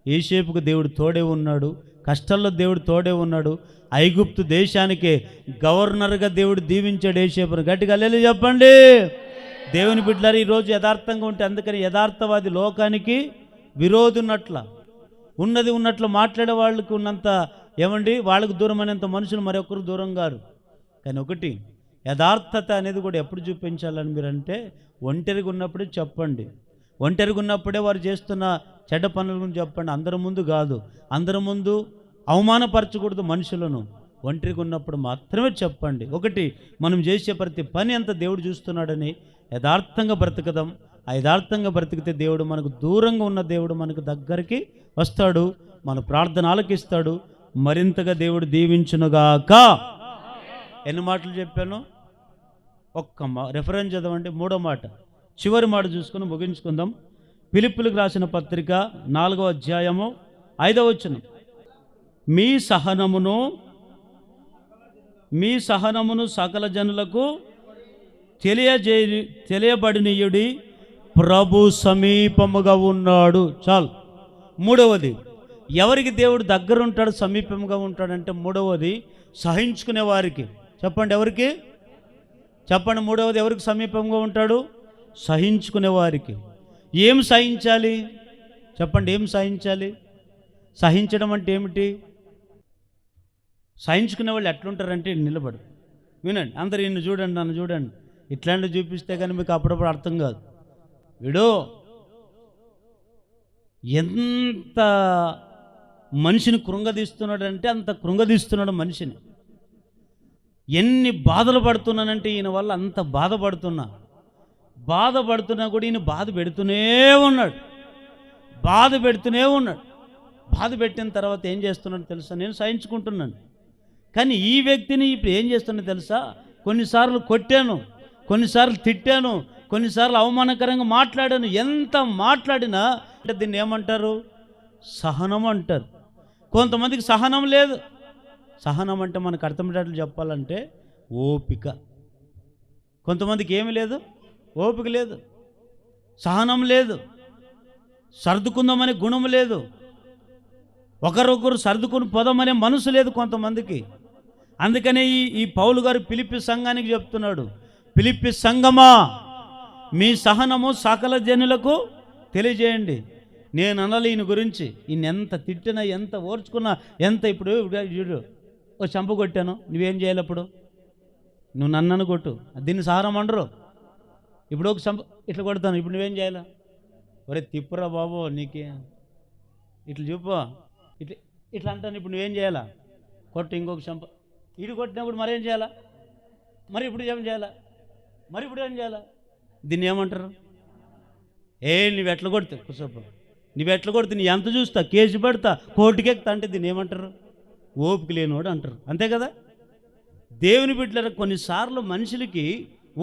యోసేపుకు దేవుడు తోడే ఉన్నాడు, కష్టాల్లో దేవుడు తోడే ఉన్నాడు. ఐగుప్తు దేశానికే గవర్నర్గా దేవుడు దీవించాడు యోసేపును. గట్టిగా హల్లెలూయా చెప్పండి. దేవుని బిడ్డలారా, ఈరోజు యథార్థంగా ఉంటే, అందుకని యథార్థవాది లోకానికి విరోధి ఉన్నది ఉన్నట్లు మాట్లాడే వాళ్ళకి ఉన్నంత ఏమండి వాళ్ళకు దూరమైనంత మనుషులు మరొకరు దూరం గారు. కానీ ఒకటి, యథార్థత అనేది కూడా ఎప్పుడు చూపించాలని మీరంటే ఒంటరిగా ఉన్నప్పుడే చెప్పండి. ఒంటరిగా ఉన్నప్పుడే వారు చేస్తున్న చెడ్డ పనుల గురించి చెప్పండి. అందరి ముందు కాదు, అందరి ముందు అవమానపరచకూడదు మనుషులను. ఒంటరిగా ఉన్నప్పుడు మాత్రమే చెప్పండి. ఒకటి, మనం చేసే ప్రతి పని అంతా దేవుడు చూస్తున్నాడని యథార్థంగా బ్రతకదాం. ఆ యథార్థంగా బ్రతికితే దేవుడు మనకు దూరంగా ఉన్న దేవుడు మనకు దగ్గరికి వస్తాడు, మన ప్రార్థన ఆలకిస్తాడు. మరింతగా దేవుడు దీవించునుగాక. ఎన్ని మాటలు చెప్పాను? ఒక్క రెఫరెన్స్ చదవండి. 3వ మాట, చివరి మాట చూసుకుని ముగించుకుందాం. ఫిలిప్పీయులకు రాసిన పత్రిక 4వ అధ్యాయము 5వ వచనం, మీ సహనమును సకల జనులకు తెలియబడినీయుడి, ప్రభు సమీపముగా ఉన్నాడు. చాలు. 3వది, ఎవరికి దేవుడు దగ్గర ఉంటాడు, సమీపంగా ఉంటాడంటే 3వది సహించుకునే వారికి. చెప్పండి, ఎవరికి? చెప్పండి. 3వది ఎవరికి సమీపంగా ఉంటాడు? సహించుకునే వారికి. ఏం సహించాలి చెప్పండి? ఏం సహించాలి? సహించడం అంటే ఏమిటి? సహించుకునే వాళ్ళు ఎట్లుంటారంటే నిలబడు. వినండి, అందరు ఈయన చూడండి, నన్ను చూడండి. ఇట్లాంటివి చూపిస్తే కానీ మీకు అప్పుడప్పుడు అర్థం కాదు. వీడు ఎంత మనిషిని కృంగదీస్తున్నాడంటే అంత కృంగదీస్తున్నాడు మనిషిని. ఎన్ని బాధలు పడుతున్నానంటే ఈయన వల్ల అంత బాధపడుతున్నా కూడా ఈయన బాధ పెడుతూనే ఉన్నాడు. బాధ పెట్టిన తర్వాత ఏం చేస్తున్నాడు తెలుసా? నేను సహించుకుంటున్నాను. కానీ ఈ వ్యక్తిని ఇప్పుడు ఏం చేస్తున్నా తెలుసా? కొన్నిసార్లు కొట్టాను, కొన్నిసార్లు తిట్టాను, కొన్నిసార్లు అవమానకరంగా మాట్లాడాను. ఎంత మాట్లాడినా అంటే దీన్ని ఏమంటారు? సహనం అంటారు. కొంతమందికి సహనం లేదు. సహనం అంటే మనకు అర్థమయ్యేటట్లు చెప్పాలంటే ఓపిక. కొంతమందికి ఏమి లేదు, ఓపిక లేదు, సహనం లేదు, సర్దుకుందామనే గుణం లేదు, ఒకరొకరు సర్దుకుని పోదామనే మనసు లేదు కొంతమందికి. అందుకనే ఈ పౌలు గారు ఫిలిప్పీ సంఘానికి చెప్తున్నాడు, ఫిలిప్పీ సంఘమా, మీ సహనము సకల జనులకు తెలియజేయండి. నేను అనాలి ఈయన గురించి. ఈయన ఎంత తిట్టినా, ఎంత ఓర్చుకున్నా, ఎంత ఇప్పుడు చూడు, ఓ చంప కొట్టాను, నువ్వేం చేయాలి? అప్పుడు నువ్వు నన్ను కొట్టు, దీన్ని సహనం అనరు. ఇప్పుడు ఒక చంప ఇట్లా కొడతాను, ఇప్పుడు నువ్వేం చేయాలా? ఒరే తిప్పురా బాబు, నీకే ఇట్లా చూపు, ఇట్లా ఇట్లా అంటాను, ఇప్పుడు నువ్వేం చేయాలా? కొట్టు, ఇంకొక చంప. ఇటు కొట్టినప్పుడు మరేం చేయాలా? మరి ఇప్పుడు ఏం చేయాలా? దీన్ని ఏమంటారు? నువ్వు ఎట్లా కొడితే కుసప్ప, నువ్వు ఎట్లా కొడితే నీ ఎంత చూస్తా, కేసు పెడతా, కోర్టుకెక్తా అంటే దీన్ని ఏమంటారు? ఓపిక లేనివాడు అంటారు. అంతే కదా? దేవుని బిడ్డల కొన్నిసార్లు మనుషులకి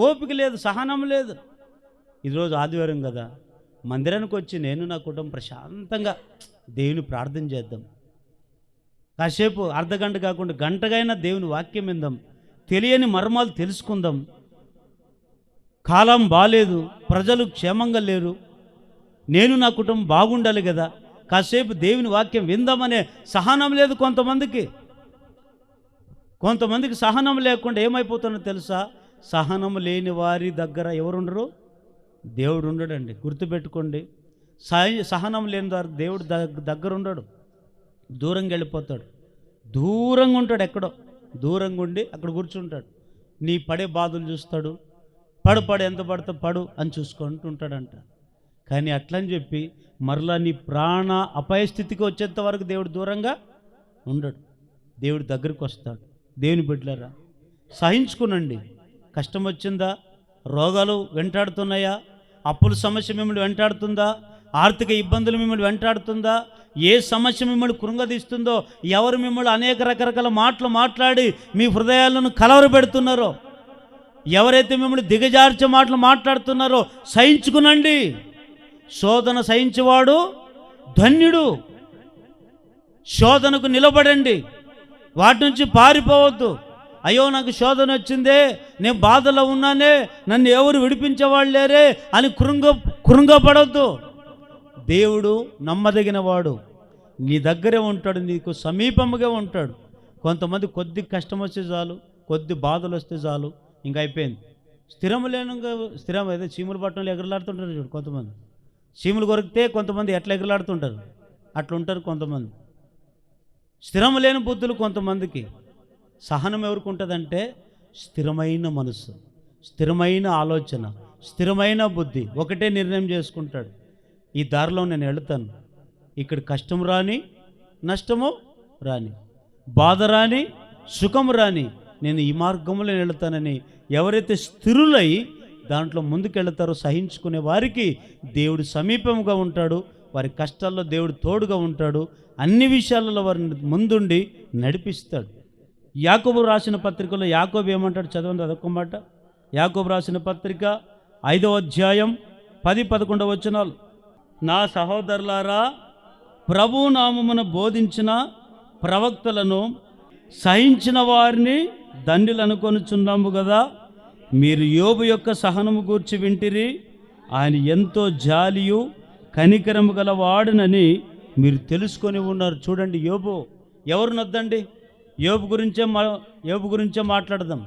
ఓపిక లేదు, సహనం లేదు. ఈరోజు ఆదివారం కదా, మందిరానికి వచ్చి నేను నా కుటుంబం ప్రశాంతంగా దేవుని ప్రార్థన చేద్దాం. కాసేపు అర్ధగంట కాకుండా గంటగైనా దేవుని వాక్యం విందాం, తెలియని మర్మాలు తెలుసుకుందాం. కాలం బాలేదు, ప్రజలు క్షేమంగా లేరు, నేను నా కుటుంబం బాగుండాలి కదా, కాసేపు దేవుని వాక్యం విందామనే సహనం లేదు కొంతమందికి. సహనం లేకుండా ఏమైపోతుందో తెలుసా? సహనం లేని వారి దగ్గర ఎవరుండరు? దేవుడు ఉండడండి. గుర్తుపెట్టుకోండి. సహనం లేని వారు దేవుడు దగ్గర ఉండడు, దూరంగా వెళ్ళిపోతాడు. దూరంగా ఉంటాడు, ఎక్కడో దూరంగా ఉండి అక్కడ కూర్చుంటాడు. నీ పడే బాధలు చూస్తాడు, పడు ఎంత పడితే పడు అని చూసుకుంటూ ఉంటాడంట. కానీ అట్లని చెప్పి మరలా నీ ప్రాణ అపాయ స్థితికి వచ్చేంత వరకు దేవుడు దూరంగా ఉండడు, దేవుడు దగ్గరికి వస్తాడు. దేవుని బిడ్డలారా, సహించుకునండి. కష్టం వచ్చిందా? రోగాలు వెంటాడుతున్నాయా? అప్పుల సమస్య మిమ్మల్ని వెంటాడుతుందా? ఆర్థిక ఇబ్బందులు మిమ్మల్ని వెంటాడుతుందా? ఏ సమస్య మిమ్మల్ని కృంగదీస్తుందో, ఎవరు మిమ్మల్ని అనేక రకరకాల మాటలు మాట్లాడి మీ హృదయాలను కలవరపెడుతున్నారో, ఎవరైతే మిమ్మల్ని దిగజార్చే మాటలు మాట్లాడుతున్నారో సహించుకునండి. శోధన సహించేవాడు ధన్యుడు. శోధనకు నిలబడండి, వాటి నుంచి పారిపోవద్దు. అయ్యో నాకు శోధన వచ్చిందే, నేను బాధలో ఉన్నానే, నన్ను ఎవరు విడిపించేవాళ్ళు లేరే అని కృంగపడవద్దు. దేవుడు నమ్మదగిన వాడు, నీ దగ్గరే ఉంటాడు, నీకు సమీపముగా ఉంటాడు. కొంతమంది కొద్ది కష్టం వస్తే చాలు, కొద్ది బాధలు వస్తే చాలు, ఇంకా అయిపోయింది. స్థిరం అయితే చీములు పట్టణంలో ఎగరలాడుతుంటారు చూడు. కొంతమంది చీములు కొరికితే కొంతమంది ఎట్లా ఎగరలాడుతుంటారు, అట్లుంటారు కొంతమంది. స్థిరం లేని బుద్ధులు కొంతమందికి. సహనం ఎవరికి ఉంటుందంటే స్థిరమైన మనసు, స్థిరమైన ఆలోచన, స్థిరమైన బుద్ధి. ఒకటే నిర్ణయం చేసుకుంటాడు, ఈ దారిలో నేను వెళుతాను, ఇక్కడ కష్టం రాని, నష్టము రాని, బాధ రాని, సుఖము రాని, నేను ఈ మార్గంలో వెళుతానని ఎవరైతే స్థిరులై దాంట్లో ముందుకెళ్తారో సహించుకునే వారికి దేవుడు సమీపంగా ఉంటాడు. వారి కష్టాల్లో దేవుడు తోడుగా ఉంటాడు. అన్ని విషయాలలో వారిని ముందుండి నడిపిస్తాడు. యాకోబు రాసిన పత్రికలో యాకోబు ఏమంటాడు? చదవండి అదొక్క మాట. యాకోబు రాసిన పత్రిక 5వ అధ్యాయం 10-11 వచనాలు. నా సహోదరులారా, ప్రభు నామమున బోధించిన ప్రవక్తలను సహించిన వారిని దండులు అనుకొనుచున్నాము కదా. మీరు యోబు యొక్క సహనము గూర్చి వింటిరి, ఆయన ఎంతో జాలియు కనికరము గల వాడునని మీరు తెలుసుకొని ఉన్నారు. చూడండి, యోబు ఎవరు నొద్దండి, యోబు గురించే మాట్లాడదాం.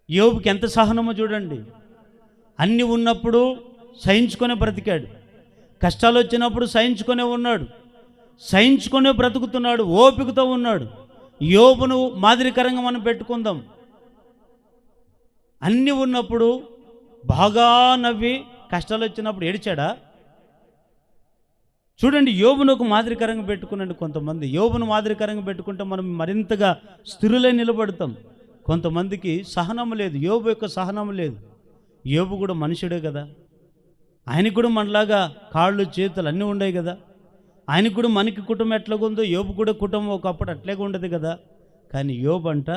యోబుకి ఎంత సహనమో చూడండి. అన్నీ ఉన్నప్పుడు సహించుకొని బ్రతికాడు, కష్టాలు వచ్చినప్పుడు సహించుకొనే ఉన్నాడు, సహించుకునే బ్రతుకుతున్నాడు, ఓపికతో ఉన్నాడు. యోబును మాదిరికరంగా మనం పెట్టుకుందాం. అన్నీ ఉన్నప్పుడు బాగా నవ్వి కష్టాలు వచ్చినప్పుడు ఏడిచాడా? చూడండి, యోబును ఒక మాదిరికరంగా పెట్టుకునండి. కొంతమంది యోబును మాదిరికరంగా పెట్టుకుంటే మనం మరింతగా స్థిరులై నిలబడతాం. కొంతమందికి సహనం లేదు, యోబు యొక్క సహనం లేదు. యోబు కూడా మనుషుడే కదా, ఆయనకు కూడా మనలాగా కాళ్ళు చేతులు అన్నీ ఉన్నాయి కదా. ఆయనకు కూడా మనకి కుటుంబం ఎట్లాగుందో యోబు కూడా కుటుంబం ఒకప్పుడు అట్లాగే ఉండదు కదా. కానీ యోబు అంట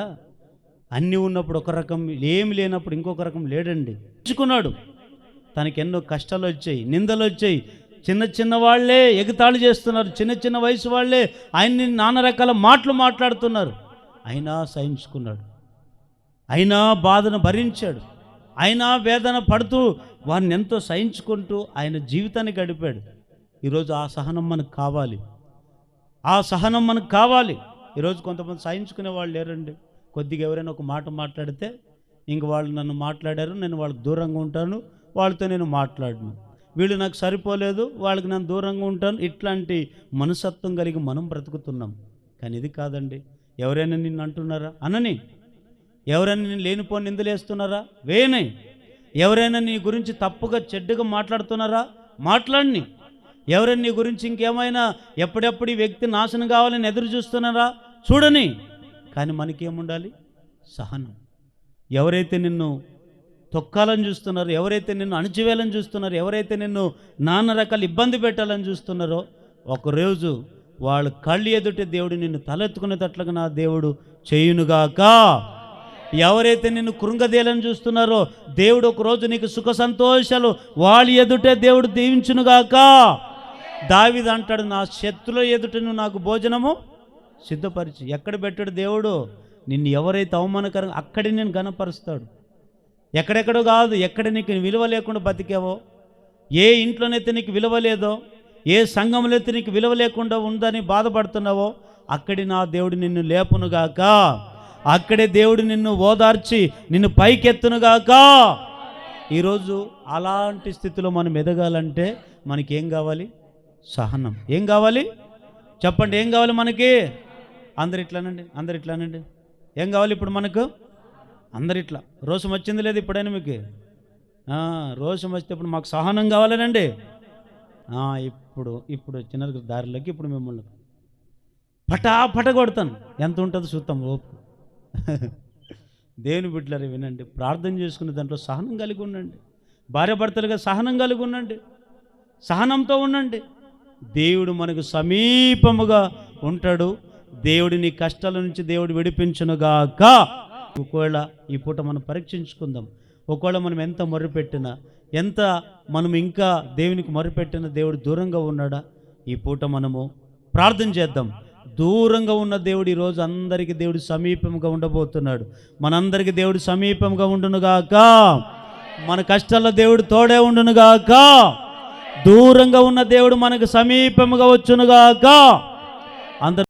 అన్నీ ఉన్నప్పుడు ఒక రకం, ఏమి లేనప్పుడు ఇంకొక రకం లేడండి. తెచ్చుకున్నాడు. తనకి ఎన్నో కష్టాలు వచ్చాయి, నిందలు వచ్చాయి. చిన్న చిన్న వాళ్ళే ఎగతాళి చేస్తున్నారు, చిన్న చిన్న వయసు వాళ్ళే ఆయన్ని నానా రకాల మాటలు మాట్లాడుతున్నారు. అయినా సహించుకున్నాడు, అయినా బాధను భరించాడు, అయినా వేదన పడుతూ వారిని ఎంతో సహించుకుంటూ ఆయన జీవితాన్ని గడిపాడు. ఈరోజు ఆ సహనం మనకు కావాలి, ఆ సహనం మనకు కావాలి. ఈరోజు కొంతమంది సహించుకునే వాళ్ళు లేరండి. కొద్దిగా ఎవరైనా ఒక మాట మాట్లాడితే ఇంక వాళ్ళు నన్ను మాట్లాడారు, నేను వాళ్ళకి దూరంగా ఉంటాను, వాళ్ళతో నేను మాట్లాడను, వీళ్ళు నాకు సరిపోలేదు, వాళ్ళకి నేను దూరంగా ఉంటాను. ఇట్లాంటి మనస్తత్వం కలిగి మనం బ్రతుకుతున్నాం. కానీ ఇది కాదండి. ఎవరైనా నిన్ను అంటున్నారా? అనని. ఎవరైనా నేను లేనిపోని నిందలేస్తున్నారా? వేయని. ఎవరైనా నీ గురించి తప్పుగా చెడ్డగా మాట్లాడుతున్నారా? మాట్లాడిని. ఎవరైనా నీ గురించి ఇంకేమైనా ఎప్పుడెప్పుడు ఈ వ్యక్తి నాశనం కావాలని ఎదురు చూస్తున్నారా? చూడని. కానీ మనకేముండాలి? సహనం. ఎవరైతే నిన్ను తొక్కాలని చూస్తున్నారో, ఎవరైతే నిన్ను అణచివేయాలని చూస్తున్నారో, ఎవరైతే నిన్ను నానా రకాల ఇబ్బంది పెట్టాలని చూస్తున్నారో, ఒకరోజు వాళ్ళ కళ్ళు ఎదుటే దేవుడు నిన్ను తలెత్తుకునేటట్లుగా నా దేవుడు చేయునుగాక. ఎవరైతే నిన్ను కృంగదేయాలని చూస్తున్నారో, దేవుడు ఒకరోజు నీకు సుఖ సంతోషాలు వాళ్ళ ఎదుటే దేవుడు దీవించునుగాక. దావీదు అంటాడు, నా శత్రుల ఎదుట నువ్వు నాకు భోజనము సిద్ధపరిచి. ఎక్కడ పెట్టాడు దేవుడు? నిన్ను ఎవరైతే అవమానకరంగా అక్కడే నేను ఘనపరుస్తాడు. ఎక్కడెక్కడో కాదు, ఎక్కడ నీకు విలువ లేకుండా బతికావో, ఏ ఇంట్లోనైతే నీకు విలువ లేదో, ఏ సంఘంలో అయితే నీకు విలువ లేకుండా ఉందని బాధపడుతున్నావో, అక్కడి నా దేవుడు నిన్ను లేపునుగాక. అక్కడే దేవుడు నిన్ను ఓదార్చి నిన్ను పైకెత్తునుగాక. ఈరోజు అలాంటి స్థితిలో మనం ఎదగాలంటే మనకేం కావాలి? సహనం. ఏం కావాలి చెప్పండి? ఏం కావాలి మనకి? అందరు ఇట్లానండి. ఏం కావాలి ఇప్పుడు మనకు? అందరు ఇట్లా. రోషం వచ్చింది లేదు ఇప్పుడైనా మీకు? రోషం వస్తే ఇప్పుడు మాకు సహనం కావాలనండి. ఇప్పుడు వచ్చిన దారిలోకి ఇప్పుడు మిమ్మల్ని పట కొడతాను. ఎంత ఉంటుందో చూద్దాం ఓపు. దేవుని బిడ్డలారా వినండి, ప్రార్థన చేసుకునే దాంట్లో సహనం కలిగి ఉండండి. భార్యాభర్తలుగా సహనం కలిగి ఉండండి, సహనంతో ఉండండి. దేవుడు మనకు సమీపముగా ఉంటాడు. దేవుడిని కష్టాల నుంచి దేవుడు విడిపించునుగాక. ఒకవేళ ఈ పూట మనం పరీక్షించుకుందాం. ఒకవేళ మనం ఎంత మొర్రపెట్టినా, ఎంత మనం ఇంకా దేవునికి మొర్రపెట్టినా దేవుడు దూరంగా ఉన్నాడా? ఈ పూట మనము ప్రార్థన చేద్దాం. దూరంగా ఉన్న దేవుడు ఈరోజు అందరికీ దేవుడు సమీపంగా ఉండబోతున్నాడు. మనందరికీ దేవుడు సమీపంగా ఉండునుగాక. మన కష్టాల్లో దేవుడు తోడే ఉండునుగాక. దూరంగా ఉన్న దేవుడు మనకు సమీపంగా వచ్చునుగాక. అందరూ